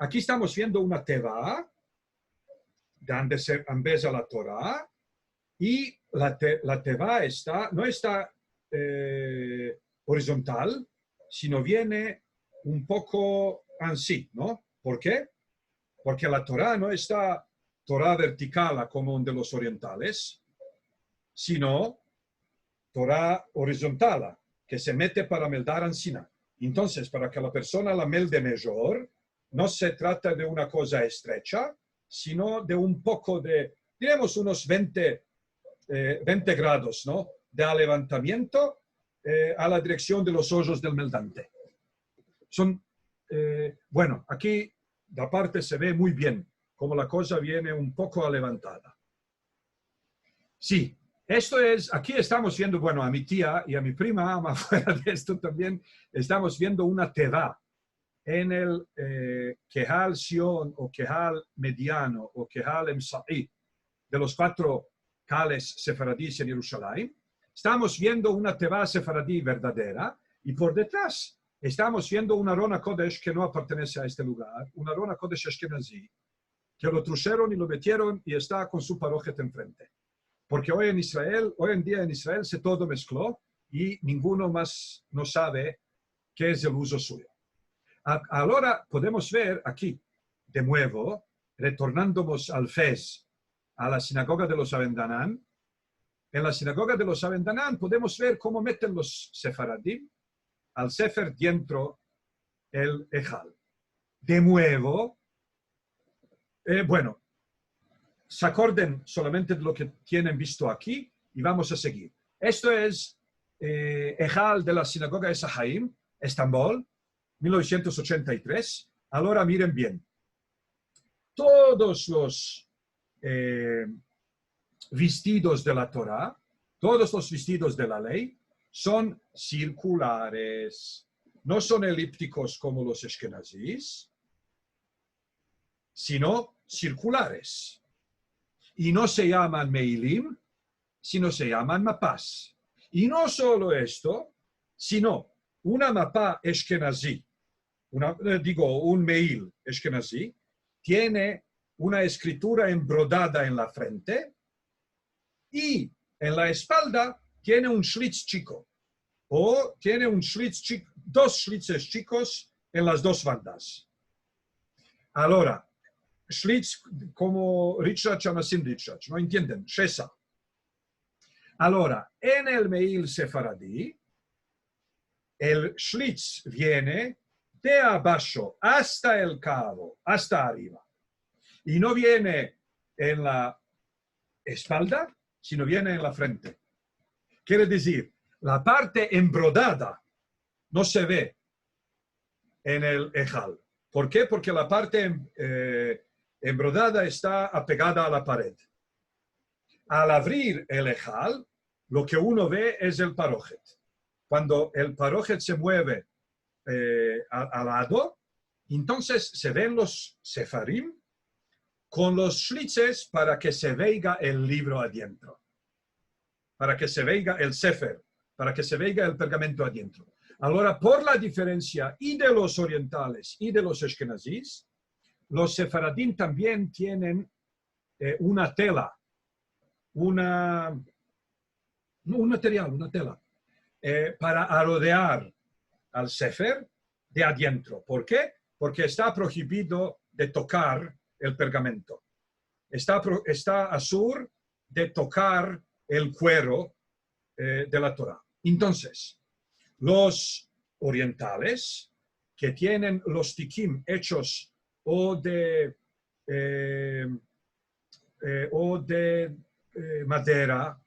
Aquí estamos viendo una teva, donde se embesa la Torah, y la teva no está horizontal, sino viene un poco así, ¿no? ¿Por qué? Porque la Torah no está Torah vertical como de los orientales, sino Torah horizontal, que se mete para meldar encima. Entonces, para que la persona la melde mejor, no se trata de una cosa estrecha, sino de un poco de, digamos, unos 20 grados, ¿no? De levantamiento a la dirección de los hoyos del meldante. Bueno, aquí la parte se ve muy bien, como la cosa viene un poco levantada. Sí. Esto es, aquí estamos viendo, bueno, a mi tía y a mi prima, más fuera de esto también, estamos viendo una teva en el Kehal Sion o Kehal Mediano o Kehal Emsa'i de los 4 cales sefaradíes en Jerusalén. Estamos viendo una teva sefaradí verdadera y por detrás estamos viendo una Aron HaKodesh que no pertenece a este lugar, una Aron HaKodesh Ashkenazí, que lo trujeron y lo metieron y está con su parojet enfrente. Porque hoy en día en Israel se todo mezcló y ninguno más no sabe qué es el uso suyo. Ahora podemos ver aquí, de nuevo, retornándonos al Fez, a la sinagoga de los Avendanán. En la sinagoga de los Avendanán podemos ver cómo meten los sefaradim al sefer dentro el ejal. De nuevo, bueno, se acuerden solamente de lo que tienen visto aquí y vamos a seguir. Esto es ejal de la sinagoga de Sahaim, Estambul, 1983. Ahora miren bien. Todos los vestidos de la Torah todos los vestidos de la ley son circulares. No son elípticos como los ashkenazíes, sino circulares. Y no se llaman meilim, sino se llaman mapás. Y no solo esto, sino una mapá ashkenazí, un meil ashkenazí, tiene una escritura embrodada en la frente y en la espalda tiene un schlitz chico, o tiene un schlitz chico, dos schlitzes chicos en las dos bandas. Ahora, schlitz como Richard Chamasim Richard, ¿no entienden? Shesa. Ahora, en el meil sefaradí, el schlitz viene de abajo hasta el cabo, hasta arriba. Y no viene en la espalda, sino viene en la frente. Quiere decir, la parte embrodada no se ve en el ejal. ¿Por qué? Porque la parte embrodada está apegada a la pared. Al abrir el ejal, lo que uno ve es el parojet. Cuando el parojet se mueve al lado, entonces se ven los sefarim con los schlitzes para que se vea el libro adentro, para que se vea el sefer, para que se vea el pergamento adentro. Ahora, por la diferencia y de los orientales y de los ashkenazíes, los sefaradim también tienen una tela, un material, una tela, para rodear al sefer de adentro. ¿Por qué? Porque está prohibido de tocar el pergamento. Está asur de tocar el cuero de la Torah. Entonces, los orientales que tienen los tikim hechos o de madera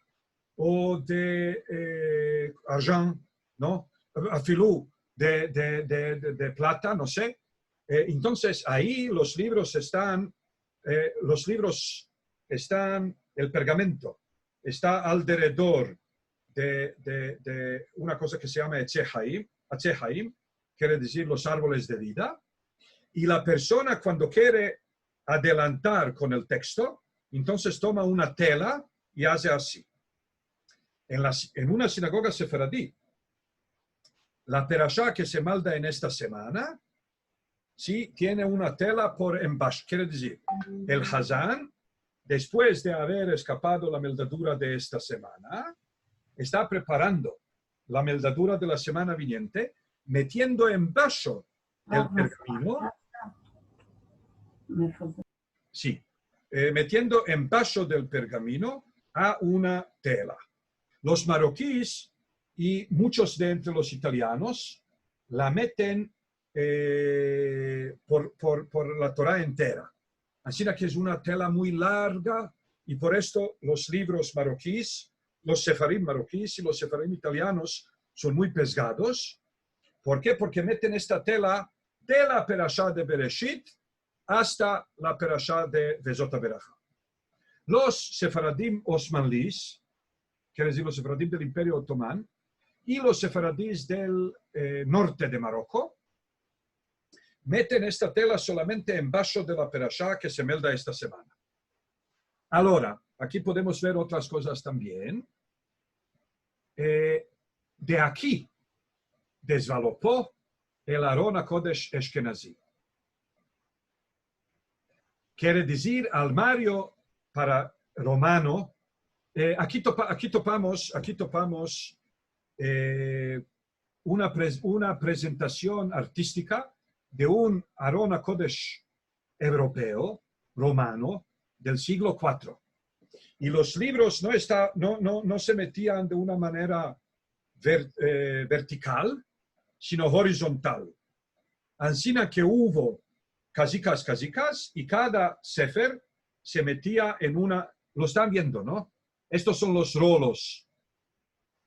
o de argent, ¿no? Afilú de plata, no sé. Entonces, ahí los libros están, el pergamento está alrededor de una cosa que se llama Atzehaim, quiere decir los árboles de vida, y la persona cuando quiere adelantar con el texto, entonces toma una tela y hace así. En una sinagoga sefaradí, la perashá que se malda en esta semana, sí, tiene una tela por embash, quiere decir, el Hazán, después de haber escapado la meldadura de esta semana, está preparando la meldadura de la semana viniente, metiendo embajo el pergamino. Sí, metiendo embajo del pergamino a una tela. Los marroquíes y muchos de entre los italianos la meten por la Torah entera. Así que es una tela muy larga y por esto los libros marroquíes, los sefarim marroquíes y los sefarim italianos son muy pesgados. ¿Por qué? Porque meten esta tela de la perashá de Bereshit hasta la perashá de Vezot HaBeracha. Los sefaradim osmanlís, quiere decir los sefaradim del Imperio Otomán, y los sefaradís del norte de Marruecos, meten esta tela solamente embajo de la perashá que se melda esta semana. Ahora, aquí podemos ver otras cosas también. De aquí desvalopó el Aron HaKodesh Ashkenazí. Quiere decir armario para romano. Aquí topamos una presentación artística de un Aron HaKodesh europeo, romano, del siglo IV. Y los libros no se metían de una manera vertical, sino horizontal. Ansina que hubo casicas, y cada sefer se metía en una... Lo están viendo, ¿no? Estos son los rolos.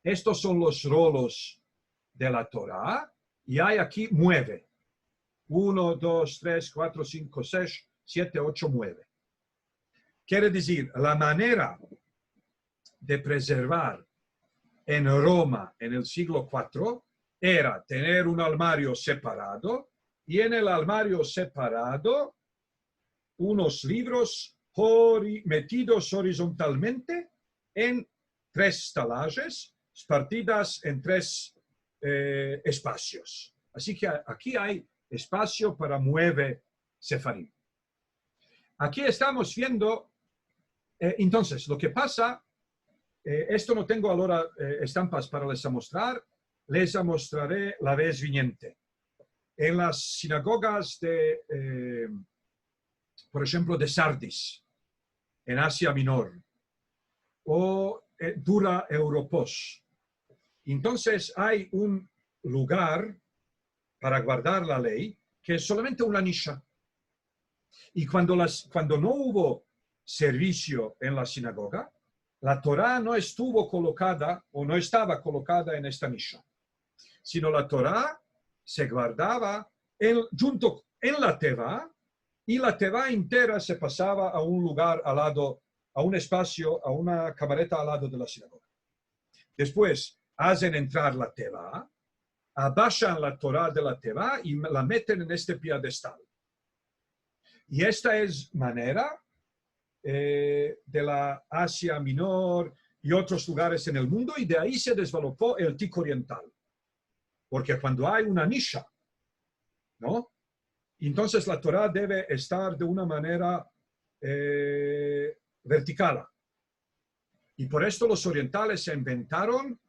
Estos son los rolos de la Torah. Y hay aquí 9. 1, 2, 3, 4, 5, 6, 7, 8, 9. Quiere decir, la manera de preservar en Roma en el siglo IV era tener un armario separado y en el armario separado unos libros metidos horizontalmente en 3 estalajes, partidas en 3 espacios. Así que aquí hay espacio para 9 sefarim. Aquí estamos viendo, entonces, lo que pasa, esto no tengo ahora estampas para les mostraré la vez viniente. En las sinagogas de, por ejemplo, de Sardis, en Asia Menor, o Dura Europos. Entonces hay un lugar para guardar la ley que es solamente una nisha. Y cuando no hubo servicio en la sinagoga, la Torá no estuvo colocada o no estaba colocada en esta nisha, sino la Torá se guardaba junto en la teva y la teva entera se pasaba a un lugar al lado, a un espacio, a una camareta al lado de la sinagoga. Después hacen entrar la teva, abajan la Torá de la teva y la meten en este piedestal. Y esta es manera de la Asia Menor y otros lugares en el mundo, y de ahí se desarrolló el tic oriental. Porque cuando hay una nisha, ¿no? Entonces la Torá debe estar de una manera vertical. Y por esto los orientales se inventaron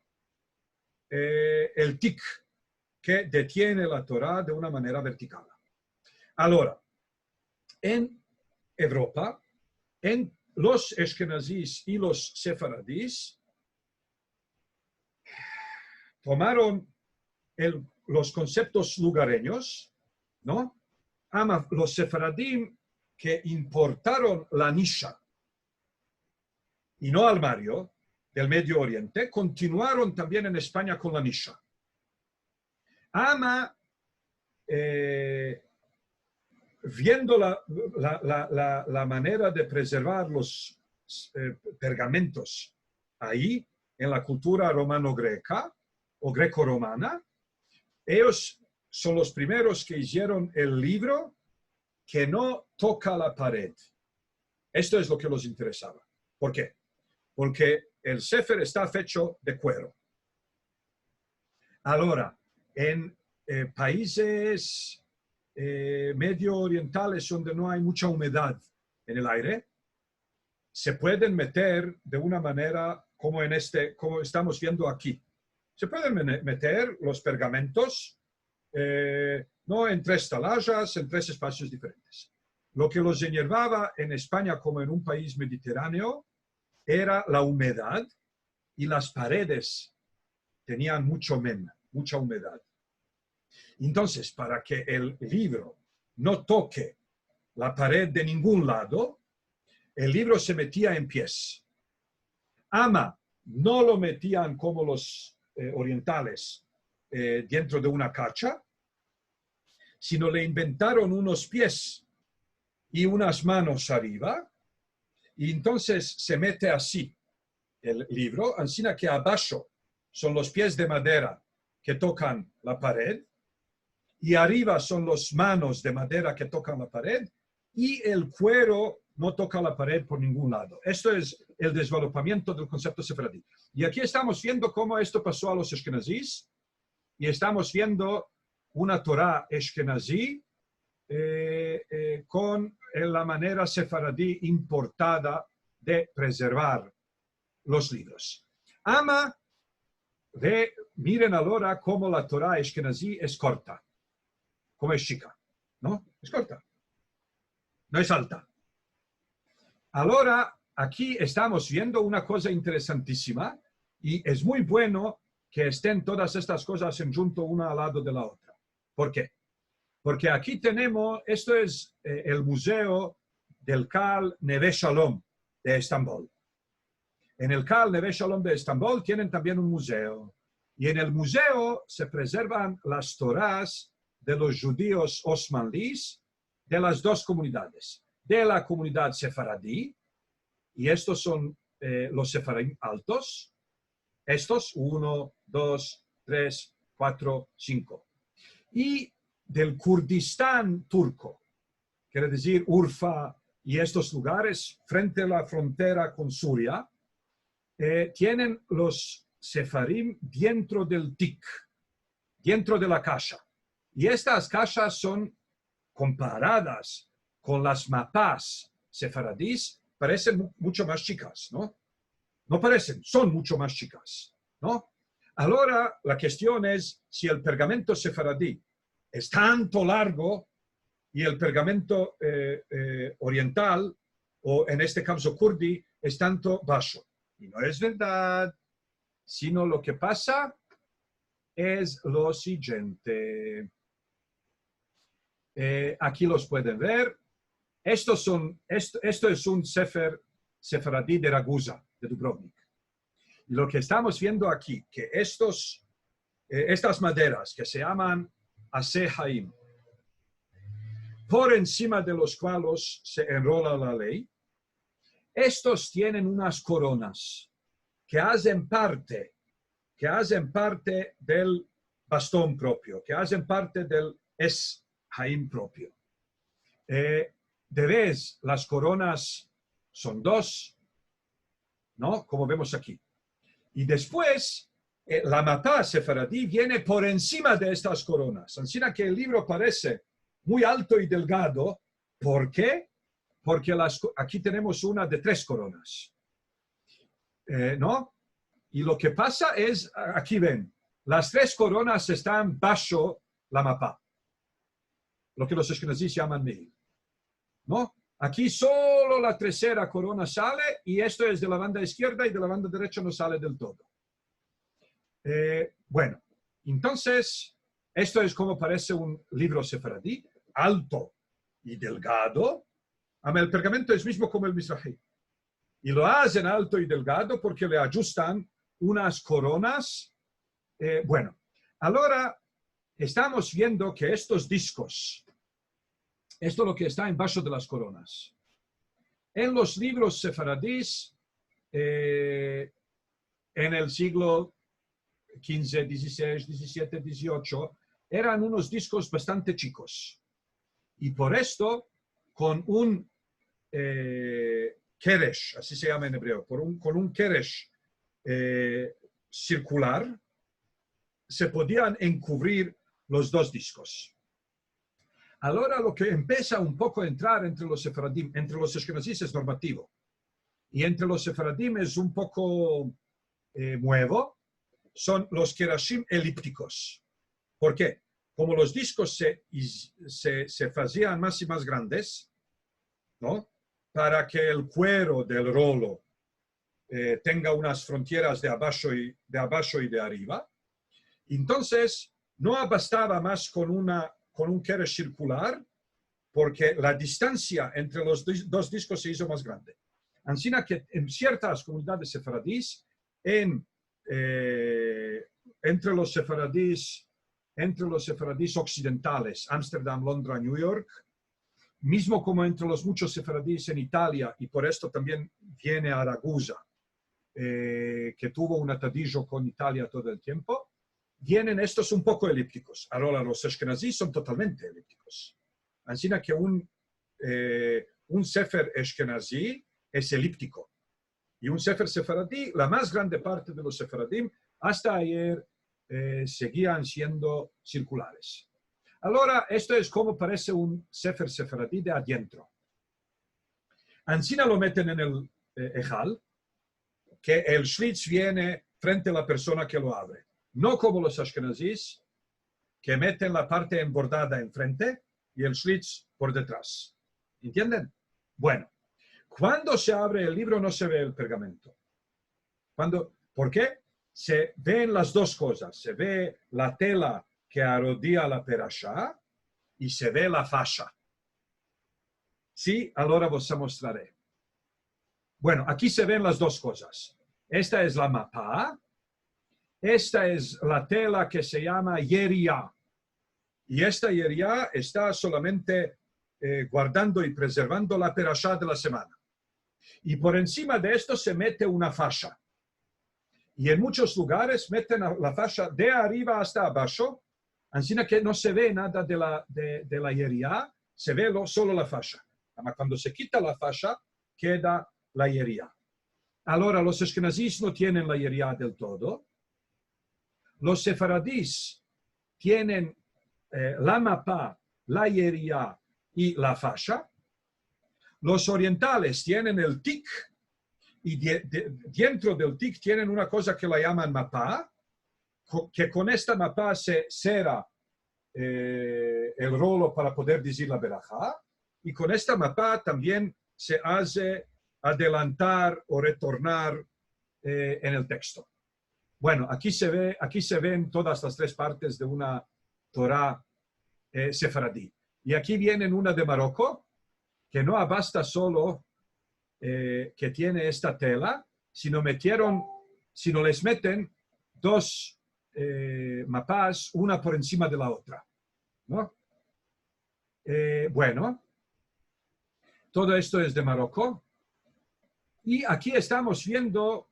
el tic, que detiene la Torá de una manera vertical. Ahora, en Europa, en los Ashkenazís y los Sefaradís, tomaron los conceptos lugareños, ¿no? Los Sefaradim que importaron la nisha y no armario del Medio Oriente, continuaron también en España con la nisha. Viendo la manera de preservar los pergamentos ahí, en la cultura romano-greca o greco-romana, ellos son los primeros que hicieron el libro que no toca la pared. Esto es lo que los interesaba. ¿Por qué? Porque el sefer está hecho de cuero. Ahora, en países medio orientales donde no hay mucha humedad en el aire, se pueden meter de una manera como como estamos viendo aquí. Se pueden meter los pergamentos no en 3 talajas, en 3 espacios diferentes. Lo que los enervaba en España como en un país mediterráneo era la humedad, y las paredes tenían mucha humedad. Entonces, para que el libro no toque la pared de ningún lado, el libro se metía en pies. No lo metían como los orientales dentro de una cacha, sino le inventaron unos pies y unas manos arriba, y entonces se mete así el libro, así que abajo son los pies de madera que tocan la pared, y arriba son las manos de madera que tocan la pared, y el cuero no toca la pared por ningún lado. Esto es el desarrollamiento del concepto sefaradí. Y aquí estamos viendo cómo esto pasó a los ashkenazís, y estamos viendo una Torá ashkenazí con la manera sefaradí importada de preservar los libros. Miren ahora cómo la Torá ashkenazí es corta, como es chica, ¿no? Es corta, no es alta. Ahora, aquí estamos viendo una cosa interesantísima, y es muy bueno que estén todas estas cosas en junto una al lado de la otra. ¿Por qué? Porque aquí tenemos, esto es el museo del Kal Neve Shalom de Estambul. En el Kal Neve Shalom de Estambul tienen también un museo, y en el museo se preservan las Torás de los judíos osmanlíes de las 2 comunidades, de la comunidad sefaradí, y estos son los sefaradí altos, Estos, 1, 2, 3, 4, 5. Y del Kurdistán turco, quiere decir Urfa y estos lugares, frente a la frontera con Siria, tienen los sefarim dentro del tik, dentro de la casa. Y estas casas son comparadas con las mapas sefaradís, parecen mucho más chicas, ¿no? No parecen, son mucho más chicas, ¿no? Ahora, la cuestión es si el pergamento sefaradí es tanto largo y el pergamento oriental, o en este caso kurdi, es tanto bajo. Y no es verdad, sino lo que pasa es lo siguiente. Aquí los pueden ver. Esto es un sefer sefaradí de Ragusa, de Dubrovnik. Y lo que estamos viendo aquí, que estas maderas que se llaman Aseh Haim, por encima de los cuales se enrola la ley, estos tienen unas coronas que hacen parte del bastón propio, que hacen parte del Es Haim propio. De vez, las coronas son 2, ¿no? Como vemos aquí. Y después, la mapá sefaradí viene por encima de estas coronas. Así que el libro parece muy alto y delgado. ¿Por qué? Porque aquí tenemos una de 3 coronas. ¿No? Y lo que pasa es, aquí ven, las 3 coronas están bajo la mapá. Lo que los ashkenazíes llaman meir. ¿No? Aquí solo la tercera corona sale y esto es de la banda izquierda y de la banda derecha no sale del todo. Bueno, entonces, esto es como parece un libro sefaradí, alto y delgado. El pergamento es mismo como el Mizrahi. Y lo hacen alto y delgado porque le ajustan unas coronas. Bueno, ahora estamos viendo que estos discos, esto es lo que está debajo de las coronas. En los libros sefaradís, en el siglo XV, XVI, XVII, XVIII, eran unos discos bastante chicos. Y por esto, con un keresh, así se llama en hebreo, con un keresh circular, se podían encubrir los 2 discos. Ahora lo que empieza un poco a entrar entre los sefaradim, entre los ashkenazíes es normativo, y entre los sefaradim es un poco nuevo, son los kerashim elípticos. ¿Por qué? Como los discos se hacían más y más grandes, ¿no? Para que el cuero del rolo tenga unas fronteras de abajo y de arriba, entonces no bastaba más con un keresh circular, porque la distancia entre los 2 discos se hizo más grande. Así que en ciertas comunidades sefaradís, entre los sefaradís occidentales, Ámsterdam, Londres, New York, mismo como entre los muchos sefaradís en Italia, y por esto también viene a Ragusa, que tuvo un atadillo con Italia todo el tiempo, vienen estos un poco elípticos. Ahora los ashkenazíes son totalmente elípticos. Así que un sefer ashkenazí es elíptico. Y un sefer sefaradí, la más grande parte de los sefaradim, hasta ayer seguían siendo circulares. Ahora, esto es como parece un sefer sefaradí de adentro. Ancina lo meten en el ejal, que el shlitz viene frente a la persona que lo abre. No como los ashkenazíes, que meten la parte embordada enfrente y el shlitz por detrás. ¿Entienden? Bueno, cuando se abre el libro no se ve el pergamento. ¿Por qué? Se ven las 2 cosas. Se ve la tela que arrodilla la perashá y se ve la fascia. Sí, ahora os mostraré. Bueno, aquí se ven las 2 cosas. Esta es la mapá. Esta es la tela que se llama yeria. Y esta yeria está solamente guardando y preservando la perashá de la semana. Y por encima de esto se mete una fascia. Y en muchos lugares meten la fascia de arriba hasta abajo, así que no se ve nada de la hiería, se ve solo la fascia. Pero cuando se quita la fascia, queda la hiería. Ahora, los ashkenazíes no tienen la hiería del todo. Los sefaradís tienen la mapa, la hiería y la fascia. Los orientales tienen el tic, y dentro del tic tienen una cosa que la llaman mapa, que con esta mapa se cierra el rolo para poder decir la verajá, y con esta mapa también se hace adelantar o retornar en el texto. Bueno, aquí se ven todas las tres partes de una Torah sefaradí. Y aquí vienen una de Marruecos, que no basta solo que tiene esta tela, sino les meten dos mapas, una por encima de la otra, ¿no? Bueno, todo esto es de Marruecos. Y aquí estamos viendo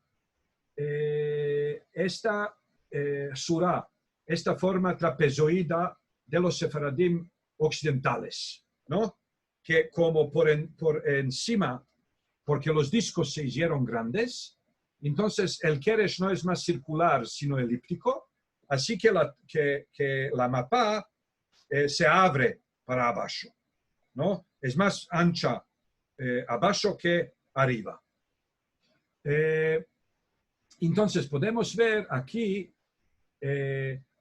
esta surah, esta forma trapezoidal de los sefaradim occidentales, ¿no? Que como por encima, porque los discos se hicieron grandes, entonces el keresh no es más circular, sino elíptico, así que la mapa se abre para abajo, ¿no? Es más ancha abajo que arriba. Entonces podemos ver aquí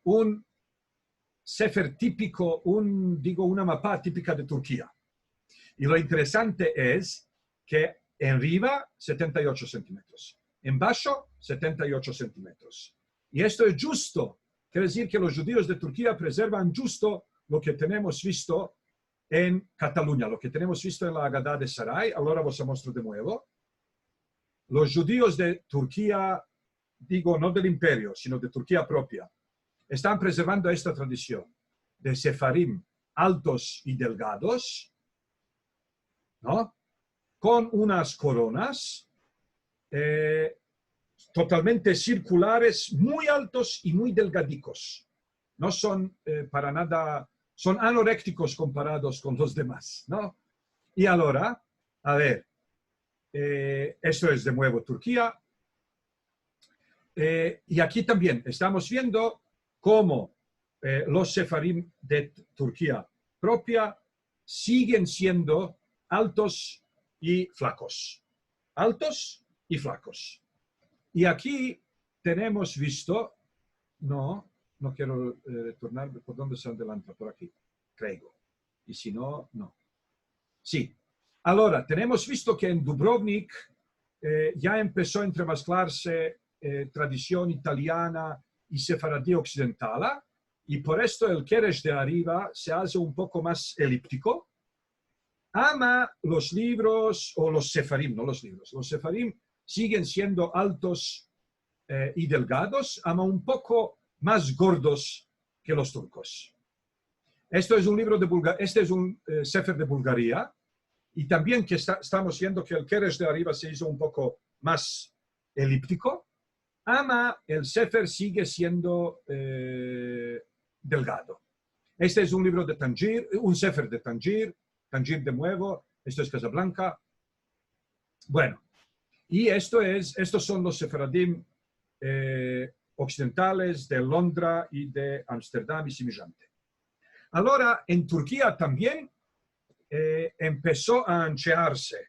un sefer típico, una mapa típica de Turquía. Y lo interesante es que en arriba 78 centímetros, en bajo 78 centímetros. Y esto es justo, quiere decir que los judíos de Turquía preservan justo lo que tenemos visto en Cataluña, lo que tenemos visto en la Haggadah de Sarai. Ahora os muestro de nuevo. Los judíos de Turquía, digo no del imperio, sino de Turquía propia, están preservando esta tradición de sefarim altos y delgados, ¿no? Con unas coronas totalmente circulares, muy altos y muy delgadicos. No son para nada, son anorécticos comparados con los demás, ¿no? Y ahora, a ver, esto es de nuevo Turquía. Y aquí también estamos viendo cómo los sefarim de Turquía propia siguen siendo altos y flacos. Altos y flacos. Y aquí tenemos visto, no quiero retornar, ¿por dónde se adelanta? Por aquí, creo. Y si no, no. Sí. Ahora, tenemos visto que en Dubrovnik ya empezó a entremezclarse tradición italiana y sefaradí occidental, y por esto el keresh de arriba se hace un poco más elíptico. Ama los libros, o los sefarim, no los libros. Los sefarim siguen siendo altos y delgados, ama un poco más gordos que los turcos. Esto es un libro de este es un sefer de Bulgaria, y también que estamos viendo que el keresh de arriba se hizo un poco más elíptico. Ama el sefer sigue siendo delgado. Este es un libro de Tanjir, un sefer de Tanjir de nuevo, esto es Casablanca. Bueno, y estos son los sefaradim occidentales de Londra y de Ámsterdam y semejante. Ahora, en Turquía también empezó a anchearse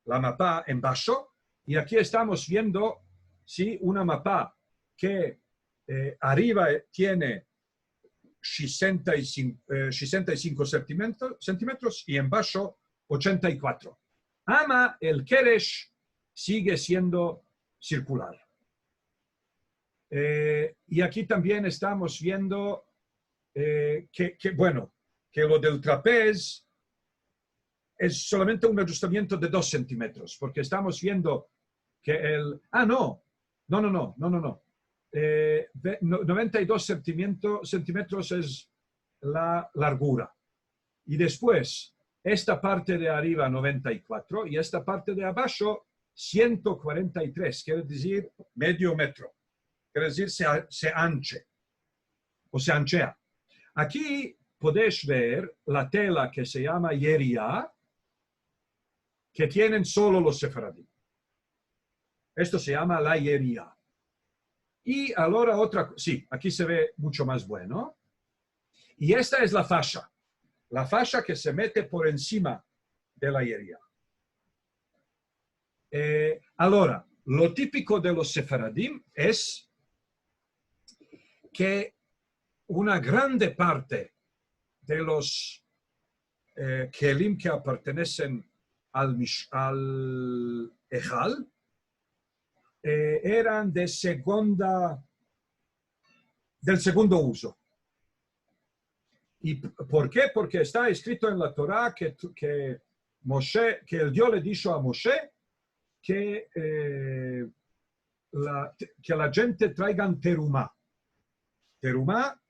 la mapa en bajo, y aquí estamos viendo, ¿sí?, una mapa que arriba tiene 65 centímetros y en bajo 84. Ama el keresh sigue siendo circular. Y aquí también estamos viendo que lo del trapez es solamente un ajustamiento de 2 centímetros, porque estamos viendo que el... no. 92 centímetros es la largura. Y después, esta parte de arriba 94 y esta parte de abajo 143, quiere decir medio metro. Quiere decir se anche o se anchea. Aquí podéis ver la tela que se llama yeria, que tienen solo los sefaradí. Esto se llama la yeria. Y ahora otra, sí, aquí se ve mucho más bueno. Y esta es la fascia que se mete por encima de la yeria. Ahora, lo típico de los sefaradim es que una grande parte de los kelim que pertenecen al ejal eran del segundo uso. ¿Y por qué? Porque está escrito en la Torá que el Dios le dijo a Moshe que la gente traigan terumá. Terumá,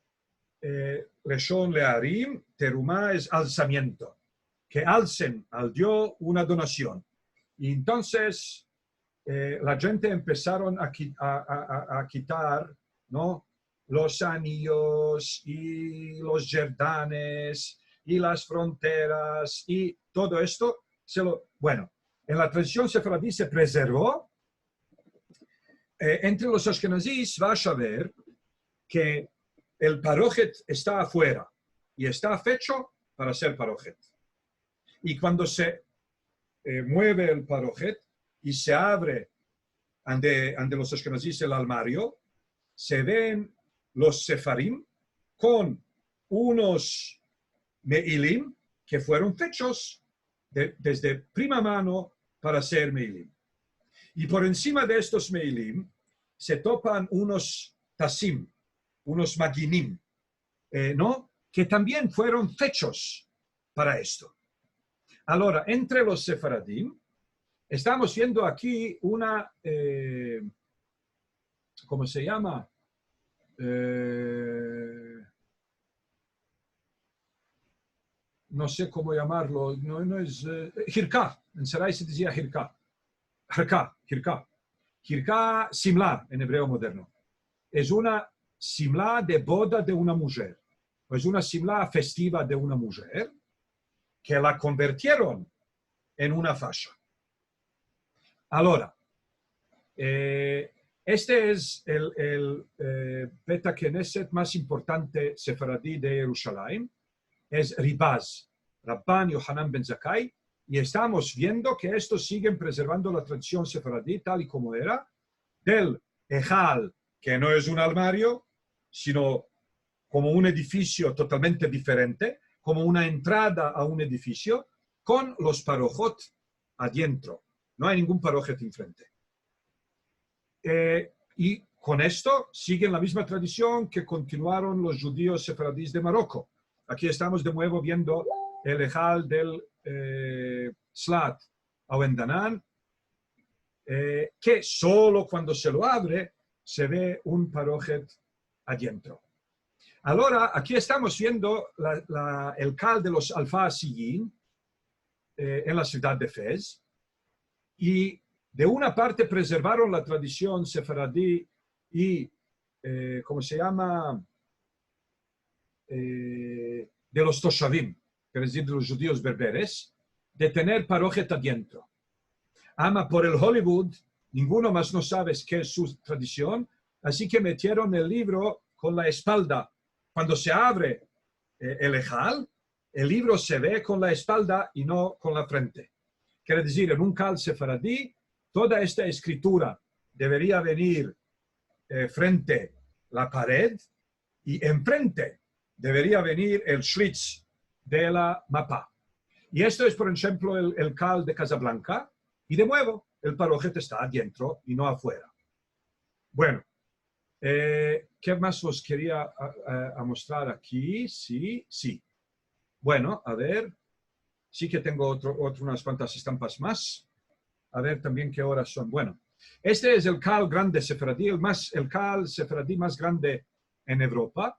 Leshon Learim, terumá es alzamiento. Que alcen al Dios una donación. Y entonces la gente empezaron a quitar, ¿no?, los anillos y los yerdanes y las fronteras y todo esto. Bueno, en la tradición sefaradí se preservó. Entre los ashkenazíes vas a ver que el parojet está afuera y está hecho para ser parojet. Y cuando se mueve el parojet y se abre ante los ashkenazíes el armario, se ven los sefarim con unos meilim que fueron hechos desde prima mano para ser meilim. Y por encima de estos meilim se topan unos tasim, unos maginim, ¿no?, que también fueron hechos para esto. Ahora, entre los sefaradim, estamos viendo aquí una, ¿cómo se llama? No sé cómo llamarlo, no es jirká, en Sarai se decía jirká, jirká simlá en hebreo moderno. Es una simlá de boda de una mujer, es una simlá festiva de una mujer que la convirtieron en una fascia. Ahora, este es el Beta Knesset más importante sefaradí de Jerusalén, es Ribaz, Rabban Yohanan ben Zakkai, y estamos viendo que estos siguen preservando la tradición sefaradí tal y como era, del Ejal, que no es un armario, sino como un edificio totalmente diferente, como una entrada a un edificio, con los parojot adentro. No hay ningún parojet enfrente. Y con esto siguen la misma tradición que continuaron los judíos sefaradíes de Marruecos. Aquí estamos de nuevo viendo el ejal del Slat Awendanan, que solo cuando se lo abre se ve un parojet adentro. Ahora, aquí estamos viendo el cal de los Alfa-Sigin en la ciudad de Fez, y de una parte preservaron la tradición sefaradí y, ¿cómo se llama?, de los Toshavim, es decir, de los judíos berberes, de tener parojet adentro. Ama por el Hollywood, ninguno más no sabe qué es su tradición, así que metieron el libro con la espalda. Cuando se abre el ejal, el libro se ve con la espalda y no con la frente. Quiere decir, en un cal sefaradí, toda esta escritura debería venir frente a la pared y enfrente debería venir el shlitz de la mapa. Y esto es, por ejemplo, el cal de Casablanca, y de nuevo, el parojet está adentro y no afuera. Bueno, ¿qué más os quería mostrar aquí? Sí. Bueno, a ver, sí que tengo unas cuantas estampas más. A ver también qué horas son. Bueno, este es el cal grande sefaradí, el cal sefaradí más grande en Europa.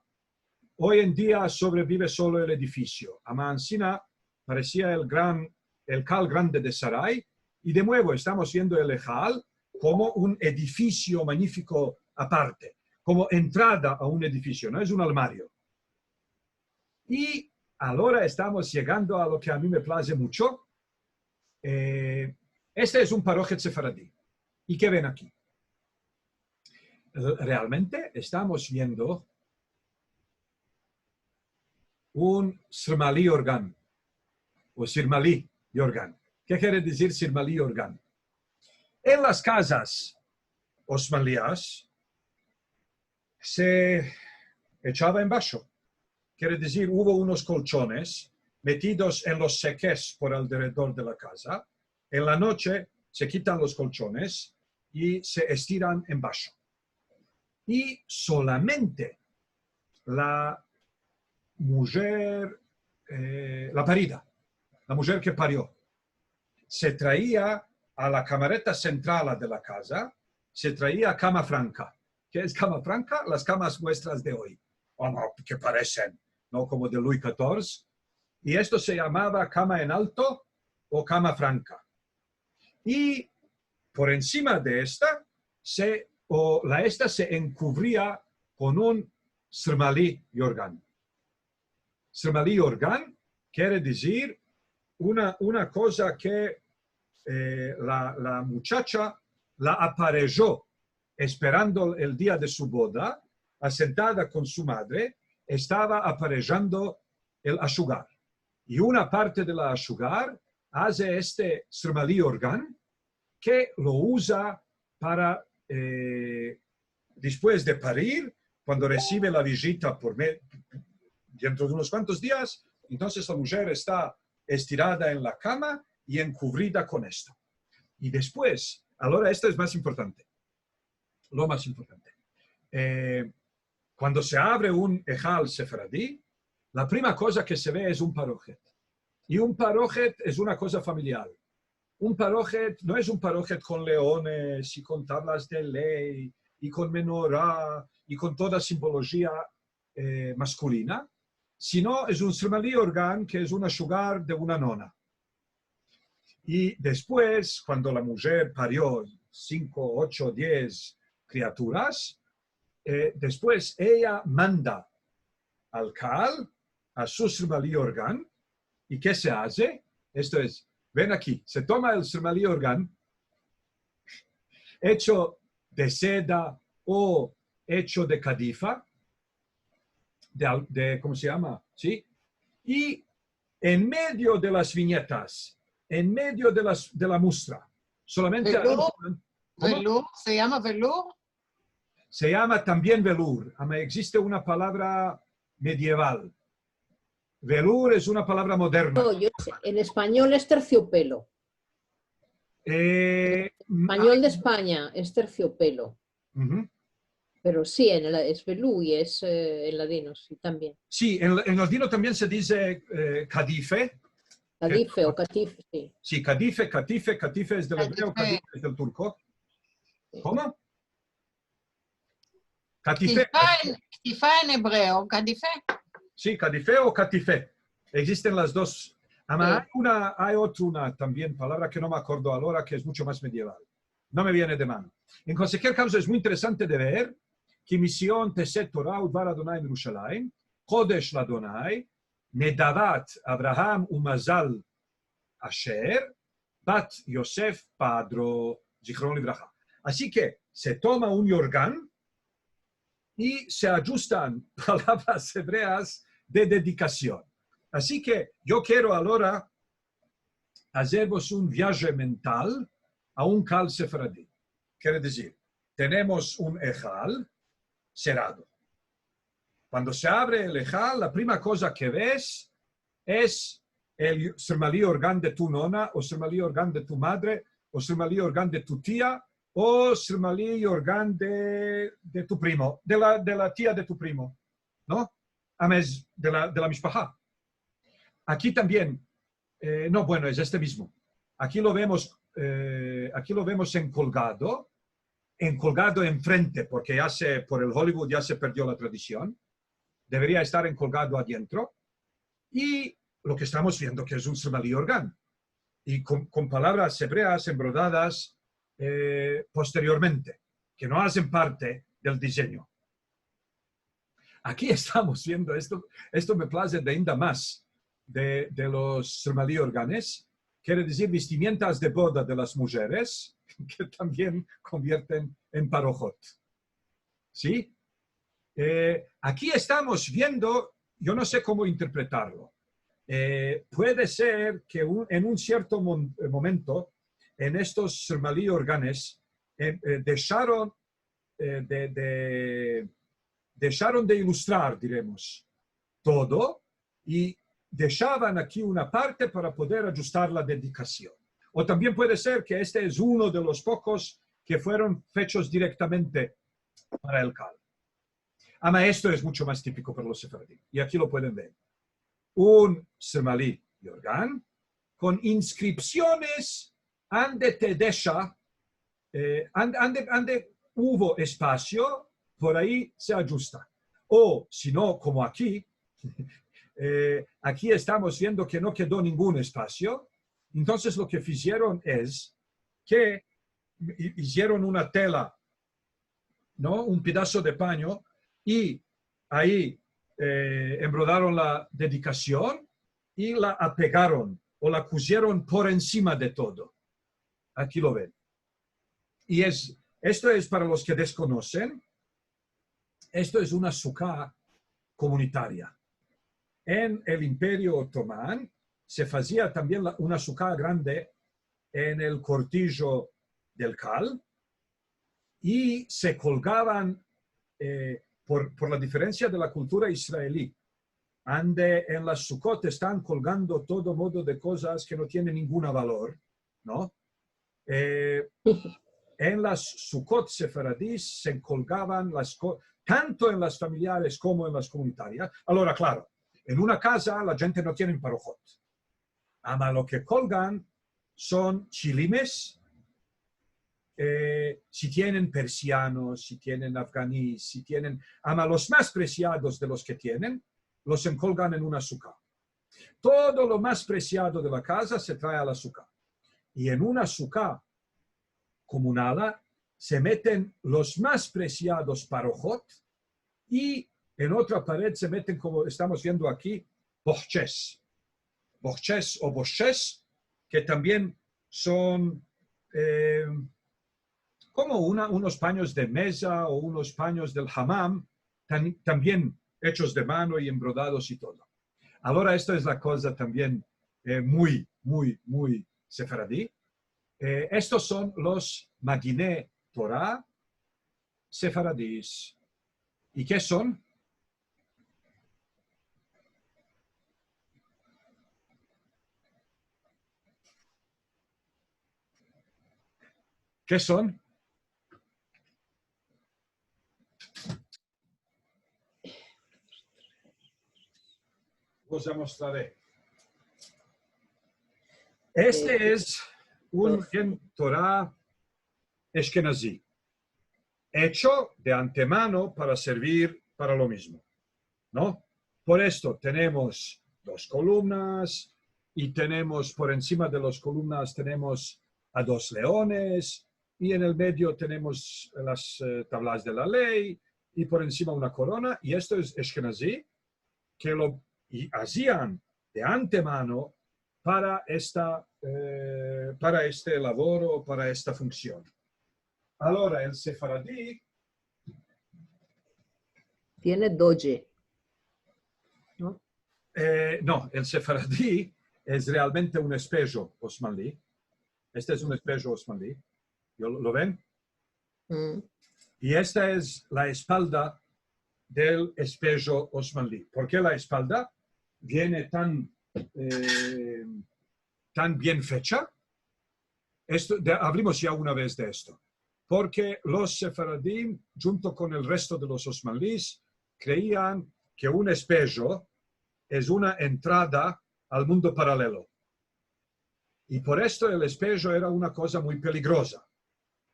Hoy en día sobrevive solo el edificio. A Mansina parecía el cal grande de Sarai, Y de nuevo estamos viendo el Ejal como un edificio magnífico aparte, como entrada a un edificio, no es un armario. Y ahora estamos llegando a lo que a mí me place mucho. Este es un parojet sefaradí. ¿Y qué ven aquí? Realmente estamos viendo un Sirmalí organ, o Sirmalí organ. ¿Qué quiere decir Sirmalí organ? En las casas osmanías se echaba en vaso. Quiere decir, hubo unos colchones metidos en los seques por alrededor de la casa. En la noche se quitan los colchones y se estiran en vaso. Y solamente la mujer, la parida, la mujer que parió, se traía a la camareta central de la casa, se traía cama franca. ¿Qué es cama franca? Las camas nuestras de hoy. Oh, no, que parecen, ¿no? Como de Luis XIV. Y esto se llamaba cama en alto o cama franca. Y por encima de esta, esta se encubría con un Sirmalí organ. Sirmalí organ quiere decir una cosa que la muchacha la aparejó esperando el día de su boda, asentada con su madre, estaba aparejando el ashugar. Y una parte de la ashugar hace este Sirmalí organ que lo usa para, después de parir, cuando recibe la visita dentro de unos cuantos días, entonces la mujer está estirada en la cama y encubrida con esto. Y después, ahora esto es más importante, lo más importante. Cuando se abre un Ejal sefaradí, la primera cosa que se ve es un parojet. Y un parojet es una cosa familiar. Un parojet no es un parojet con leones y con tablas de ley y con menorá y con toda simbología masculina, sino es un Sirmalí organ que es un ashugar de una nona. Y después, cuando la mujer parió 5, 8, 10 criaturas, después ella manda al Kaal, a su Sirmalí organ, ¿y qué se hace? Esto es, ven aquí, se toma el Sirmalí organ, hecho de seda o hecho de cadifa, ¿cómo se llama? ¿Sí? Y en medio de las viñetas, en medio de la muestra, solamente... ¿Velour? ¿Se llama velour? Se llama también velour. Existe una palabra medieval. Velour es una palabra moderna. No, yo sé. En español es terciopelo. Español de España es terciopelo. Pero sí, es velour y es en ladino, sí, también. Sí, en ladino también se dice cadife. Cadife o catife, sí. Sí, cadife es del hebreo, cadife es del turco. ¿Cómo? Catife. Catife en hebreo, catife. Sí, cadife o catife. Existen las dos. Hay otra también, palabra que no me acuerdo ahora, que es mucho más medieval. No me viene de mano. En cualquier caso, es muy interesante de ver que misión Teset Torah Udvar Adonai Yerushalayim, Kodesh Ladonai, Nedavat Abraham Umazal Asher, Bat Yosef Padro, Zichron Libraja. Así que se toma un yorgan y se ajustan palabras hebreas de dedicación. Así que yo quiero ahora haceros un viaje mental a un Kaal sefaradí. Quiere decir, tenemos un Ejal cerrado. Cuando se abre el Ejal, la primera cosa que ves es el Sirmalí organ de tu nona, o Sirmalí organ de tu madre, o Sirmalí organ de tu tía, o Sirmalí organ de tu primo, de la tía de tu primo, ¿no? De la mishpachá. Aquí también, no, bueno, es este mismo. Aquí lo vemos encolgado enfrente, porque por el Hollywood ya se perdió la tradición. Debería estar encolgado adentro. Y lo que estamos viendo que es un Sirmalí organ. y con palabras hebreas embrodadas posteriormente, que no hacen parte del diseño. Aquí estamos viendo esto me place de ainda más de los Srmali organes, quiere decir vestimentas de boda de las mujeres, que también convierten en parojot. ¿Sí? Aquí estamos viendo, yo no sé cómo interpretarlo. Puede ser que en un cierto momento, en estos Srmali organes, dejaron de ilustrar, diremos, todo y dejaban aquí una parte para poder ajustar la dedicación. O también puede ser que este es uno de los pocos que fueron hechos directamente para el Cal. Ama, esto es mucho más típico para los sefaradí. Y aquí lo pueden ver. Un Srmali organ con inscripciones ande te deja, ande hubo espacio, por ahí se ajusta. O si no, como aquí, aquí estamos viendo que no quedó ningún espacio. Entonces lo que hicieron es que hicieron una tela, ¿no? Un pedazo de paño y ahí embrodaron la dedicación y la apegaron o la pusieron por encima de todo. Aquí lo ven. Y esto es para los que desconocen. Esto es una sukkah comunitaria. En el Imperio Otomán se hacía también una sukkah grande en el cortillo del Cal y se colgaban, por la diferencia de la cultura israelí, donde en las sukkot están colgando todo modo de cosas que no tienen ningún valor, ¿no? En las sukkot sefaradís se colgaban las cosas, tanto en las familiares como en las comunitarias. Ahora, claro, en una casa la gente no tiene parojot. Ama lo que colgan son chilimes, si tienen persianos, si tienen afganíes, si tienen... Ama los más preciados de los que tienen, los encolgan en una sukkah. Todo lo más preciado de la casa se trae a la sukkah. Y en una sukkah comunal se meten los más preciados parojot y en otra pared se meten, como estamos viendo aquí, boches. Boches o boches, que también son como unos paños de mesa o unos paños del hammam, también hechos de mano y embrodados y todo. Ahora, esto es la cosa también muy sefaradí. Estos son los Maginé Torah sefaradís. ¿Y qué son? ¿Qué son? Os mostraré. Este es un Torah Ashkenazí, hecho de antemano para servir para lo mismo, ¿no? Por esto tenemos dos columnas y tenemos por encima de las columnas tenemos a dos leones y en el medio tenemos las tablas de la ley y por encima una corona. Y esto es Ashkenazí, que lo hacían de antemano para este labor o para esta función. Ahora, el sefaradí tiene doje, ¿no? No, el sefaradí es realmente un espejo osmanlí. Este es un espejo osmanlí. ¿Lo ven? Mm. Y esta es la espalda del espejo osmanlí. ¿Por qué la espalda viene tan bien fecha? Hablamos ya una vez de esto. Porque los sefaradí, junto con el resto de los osmanlíes, creían que un espejo es una entrada al mundo paralelo. Y por esto el espejo era una cosa muy peligrosa.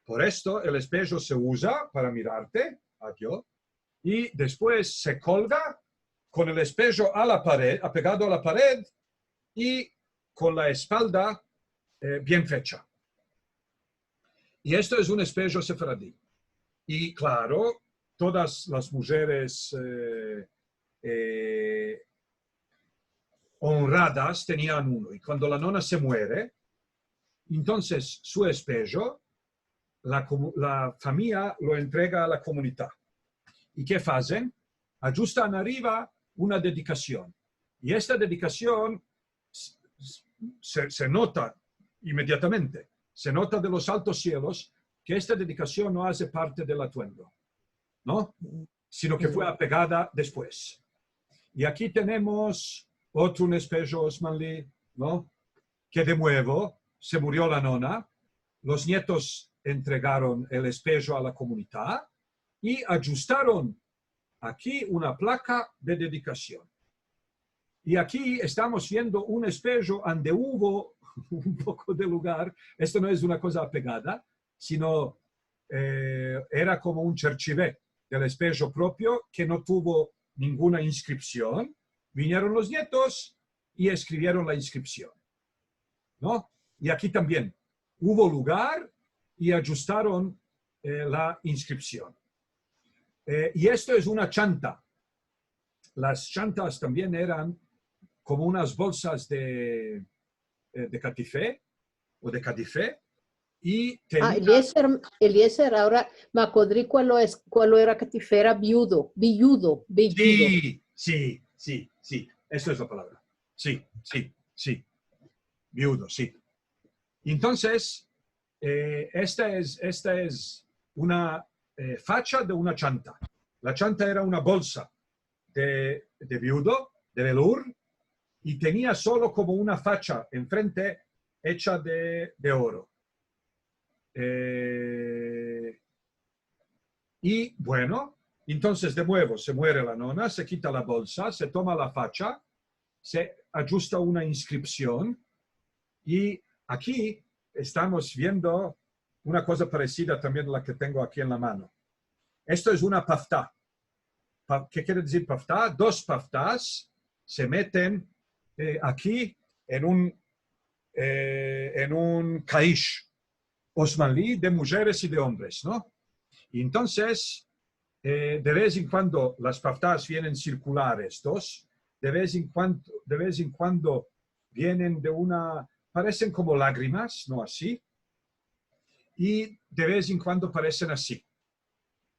Por esto el espejo se usa para mirarte a Dios y después se colga con el espejo a la pared, apegado a la pared y con la espalda bien fecha. Y esto es un espejo sefaradí. Y claro, todas las mujeres honradas tenían uno. Y cuando la nona se muere, entonces su espejo, la familia lo entrega a la comunidad. ¿Y qué hacen? Ajustan arriba una dedicación. Y esta dedicación se nota inmediatamente, se nota de los altos cielos que esta dedicación no hace parte del atuendo, ¿no? Sino que fue apegada después. Y aquí tenemos otro espejo Osmanli, ¿no? Que de nuevo se murió la nona, los nietos entregaron el espejo a la comunidad y ajustaron aquí una placa de dedicación. Y aquí estamos viendo un espejo donde hubo un poco de lugar. Esto no es una cosa apegada, sino era como un cherchivé del espejo propio que no tuvo ninguna inscripción. Vinieron los nietos y escribieron la inscripción, ¿no? Y aquí también hubo lugar y ajustaron la inscripción. Y esto es una chanta. Las chantas también eran como unas bolsas de catifé o de cadifé. Y tenía... Eliezer, ahora me acordé cuál era catifé, era viudo. Sí, eso es la palabra. Sí. Viudo, sí. Entonces, esta es una facha de una chanta. La chanta era una bolsa de viudo, de velour, y tenía solo como una facha enfrente hecha de oro. Y bueno, entonces de nuevo se muere la nona, se quita la bolsa, se toma la facha, se ajusta una inscripción y aquí estamos viendo una cosa parecida también a la que tengo aquí en la mano. Esto es una paftá. ¿Qué quiere decir paftá? Dos paftás se meten aquí en un kaish osmanlí de mujeres y de hombres, ¿no? Y entonces, de vez en cuando las paftás vienen circulares, dos, de vez en cuando vienen parecen como lágrimas, no así, y de vez en cuando parecen así.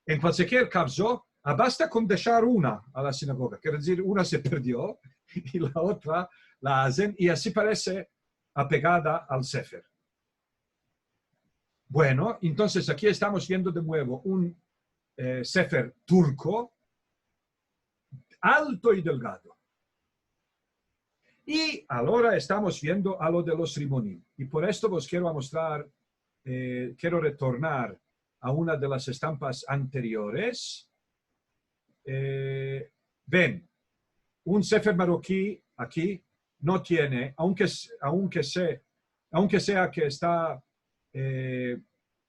En cualquier caso, basta con dejar una a la sinagoga, quiere decir, una se perdió y la otra la hacen, y así parece apegada al sefer. Bueno, entonces aquí estamos viendo de nuevo un sefer turco, alto y delgado. Y ahora estamos viendo a lo de los rimonim. Y por esto os quiero mostrar, quiero retornar a una de las estampas anteriores. Ven, un sefer marroquí aquí no tiene, aunque sea que está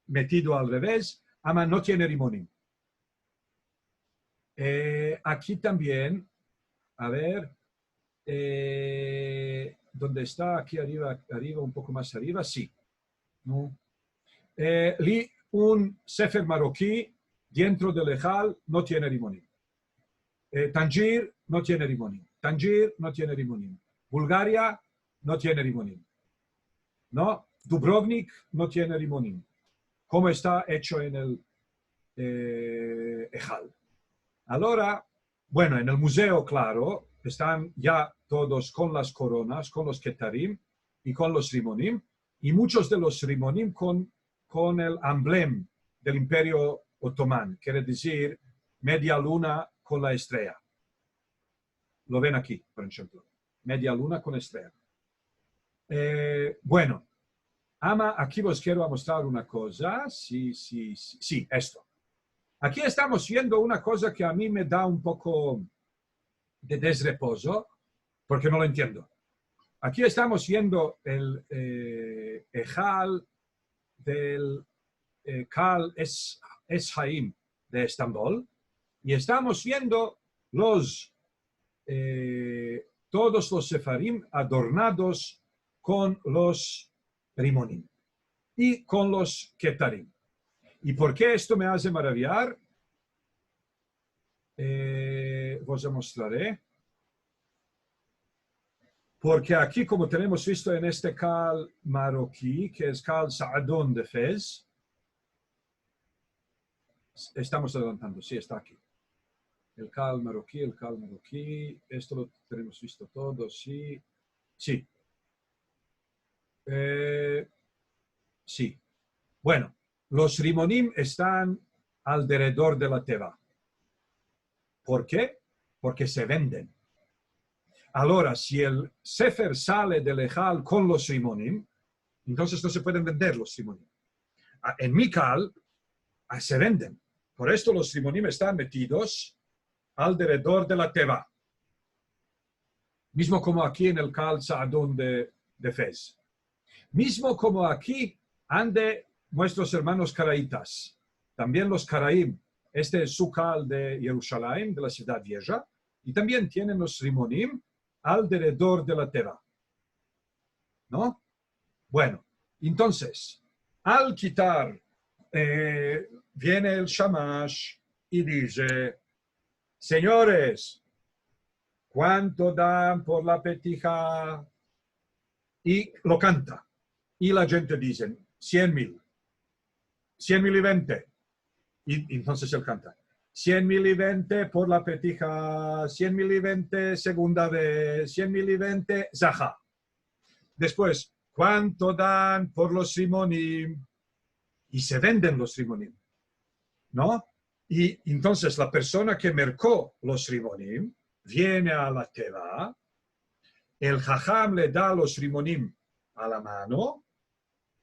metido al revés, ama no tiene rimonim. Aquí también, a ver, ¿dónde está? Aquí arriba, un poco más arriba, sí. ¿No? Un sefer marroquí dentro del Ejal no tiene rimonim. Tangier no tiene rimonim. Tangier no tiene rimonim. Bulgaria no tiene rimonim. ¿No? Dubrovnik no tiene rimonim. Como está hecho en el Ejal. Ahora, bueno, en el museo, claro, están ya todos con las coronas, con los ketarim y con los rimonim, y muchos de los rimonim con el emblema del Imperio Otomán, quiere decir media luna con la estrella. Lo ven aquí, por ejemplo. Media luna con estrella. Bueno, aquí os quiero mostrar una cosa. Sí, esto. Aquí estamos viendo una cosa que a mí me da un poco de desreposo, porque no lo entiendo. Aquí estamos viendo el Ejal del Kal Eshaim de Estambul, y estamos viendo todos los sefarim adornados con los rimonim y con los ketarim. ¿Y por qué esto me hace maravillar? Os mostraré. Porque aquí, como tenemos visto en este cal marroquí, que es cal Saadón de Fez, estamos adelantando, sí, está aquí. El cal marroquí, esto lo tenemos visto todo, sí. Sí. Sí. Bueno, los rimonim están alrededor de la teva. ¿Por qué? Porque se venden. Ahora, si el sefer sale del ejal con los rimonim, entonces no se pueden vender los rimonim. En mi cal se venden. Por esto los rimonim están metidos alrededor de la teva. Mismo como aquí en el cal Saadón de Fez. Mismo como aquí ande nuestros hermanos caraítas. También los caraím. Este es su cal de Jerusalén, de la ciudad vieja. Y también tienen los rimonim alrededor de la teva. ¿No? Bueno, entonces, al quitar, viene el shamash y dice, señores, ¿cuánto dan por la petija? Y lo canta. Y la gente dice, 100,000. 100,000 y 20. Y entonces él canta. 100,000 y 20 por la petija, 100,000 y 20 segunda vez, 100,000 y 20 zaha. Después, ¿cuánto dan por los rimonim? Y se venden los rimonim, ¿no? Y entonces la persona que mercó los rimonim viene a la teva, el jajam le da los rimonim a la mano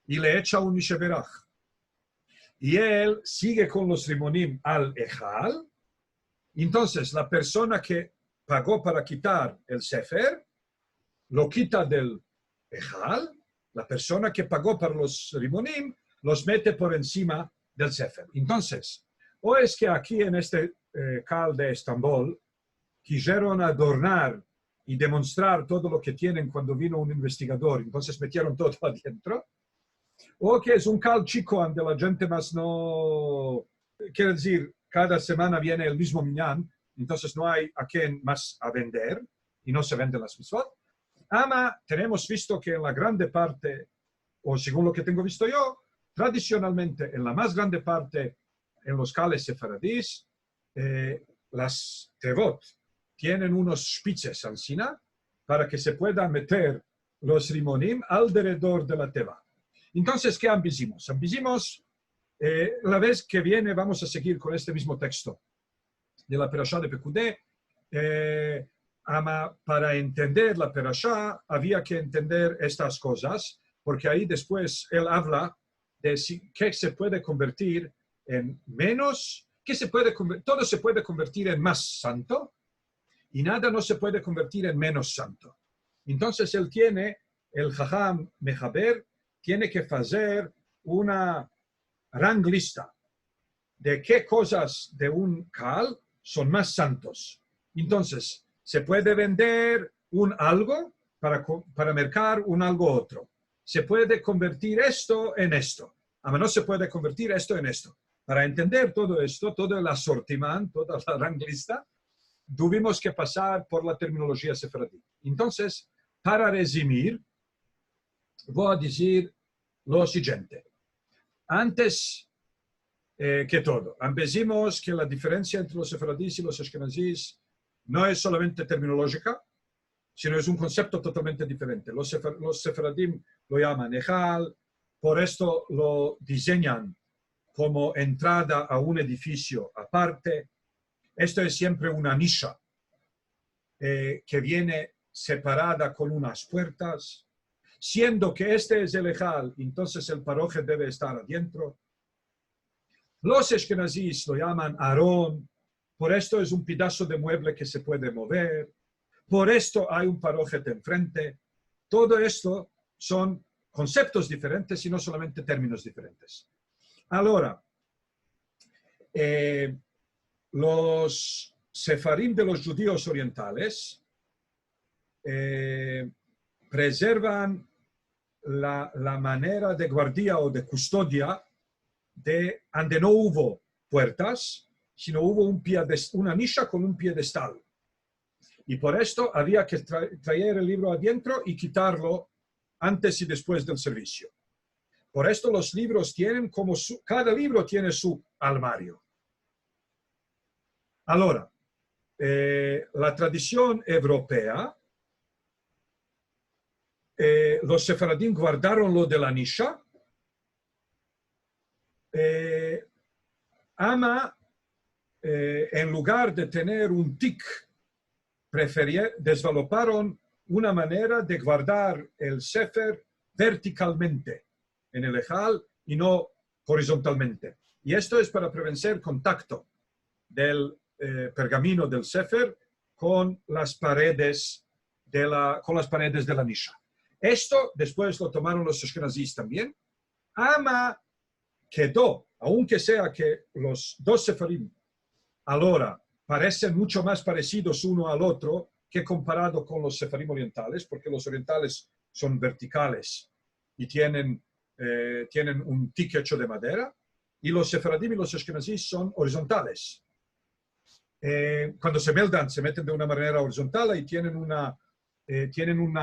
y le echa un misheberach. Y él sigue con los rimonim al ejal. Entonces, la persona que pagó para quitar el sefer, lo quita del ejal. La persona que pagó para los rimonim, los mete por encima del sefer. Entonces, o es que aquí en este cal de Estambul, quisieron adornar y demostrar todo lo que tienen cuando vino un investigador, entonces metieron todo adentro. O que es un cal chico donde la gente más no... Quiere decir, cada semana viene el mismo minyan, entonces no hay a quien más a vender y no se venden las mitzvot. Ama, tenemos visto que en la grande parte, o según lo que tengo visto yo, tradicionalmente en la más grande parte, en los cales sefaradís, las tevot tienen unos spitzes encima para que se puedan meter los rimonim alrededor de la teva. Entonces, ¿qué ambicimos? Ambicimos, la vez que viene vamos a seguir con este mismo texto de la Perashá de Pekudé. Para entender la Perashá había que entender estas cosas, porque ahí después él habla de qué se puede convertir en menos, todo se puede convertir en más santo y nada no se puede convertir en menos santo. Entonces él tiene, el Jajam Mejaber, tiene que hacer una ranglista de qué cosas de un cal son más santos. Entonces, se puede vender un algo para mercar un algo otro. Se puede convertir esto en esto. Pero no se puede convertir esto en esto. Para entender todo esto, todo el assortiment, toda la ranglista, tuvimos que pasar por la terminología sefaradí. Entonces, para resumir, voy a decir lo siguiente. Antes que todo, empecemos que la diferencia entre los sefaradís y los ashkenazís no es solamente terminológica, sino es un concepto totalmente diferente. Los sefaradim lo llaman ejal, por esto lo diseñan como entrada a un edificio aparte. Esto es siempre una nisha que viene separada con unas puertas. Siendo que este es el ejal, entonces el paroje debe estar adentro. Los ashkenazís lo llaman arón, por esto es un pedazo de mueble que se puede mover. Por esto hay un parojet enfrente. Todo esto son conceptos diferentes y no solamente términos diferentes. Ahora, los sefarim de los judíos orientales preservan la manera de guardia o de custodia donde no hubo puertas, sino hubo una nicha con un piedestal. Y por esto había que traer el libro adentro y quitarlo antes y después del servicio. Por esto los libros tienen cada libro tiene su armario. Ahora, la tradición europea, los sefaradín guardaron lo de la nisha. En lugar de tener un tic, desarrollaron una manera de guardar el sefer verticalmente en el ejal y no horizontalmente. Y esto es para prevenir contacto del pergamino del sefer con las paredes de la nisha. Esto después lo tomaron los ashkenazíes también. Quedó, aunque sea que los dos sefarim ahora parecen mucho más parecidos uno al otro que comparado con los sefarim orientales, porque los orientales son verticales y tienen un tic hecho de madera, y los sefaradim y los ashkenazíes son horizontales. Cuando se meldan, se meten de una manera horizontal y tienen una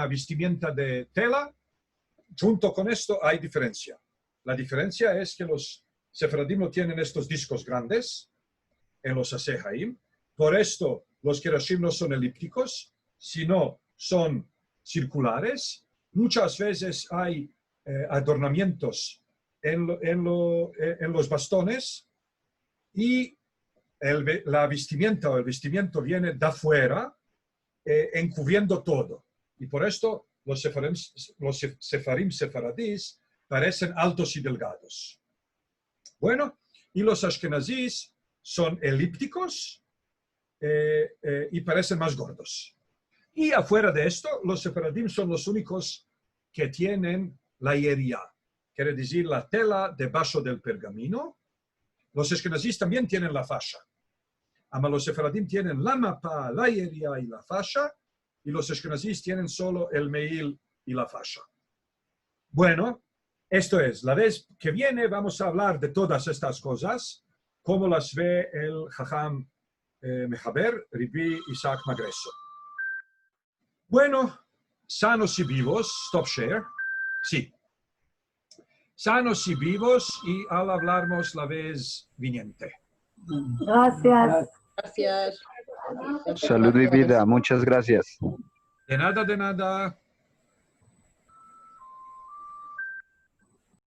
vestimenta de tela. Junto con esto hay diferencia. La diferencia es que los sefaradim no tienen estos discos grandes en los asejaim. Por esto los kerashim no son elípticos, sino son circulares. Muchas veces hay adornamientos en los bastones y la vestimenta o el vestimiento viene de afuera, encubriendo todo. Y por esto los sefarim sefaradís parecen altos y delgados. Bueno, y los ashkenazíes son elípticos y parecen más gordos. Y afuera de esto, los sefaradim son los únicos que tienen la yeria, quiere decir la tela debajo del pergamino. Los ashkenazíes también tienen la fascia. Los sefaradim tienen la mapa, la yeria y la fascia, y los ashkenazíes tienen solo el meil y la fascia. Bueno, esto es, la vez que viene vamos a hablar de todas estas cosas, como las ve el Jajam Mehaber, Rabbi Isaac Magreso. Bueno, sanos y vivos, stop share, sí. Sanos y vivos, y al hablarnos la vez viniente. Gracias. Gracias. Salud y vida, muchas gracias. De nada, de nada.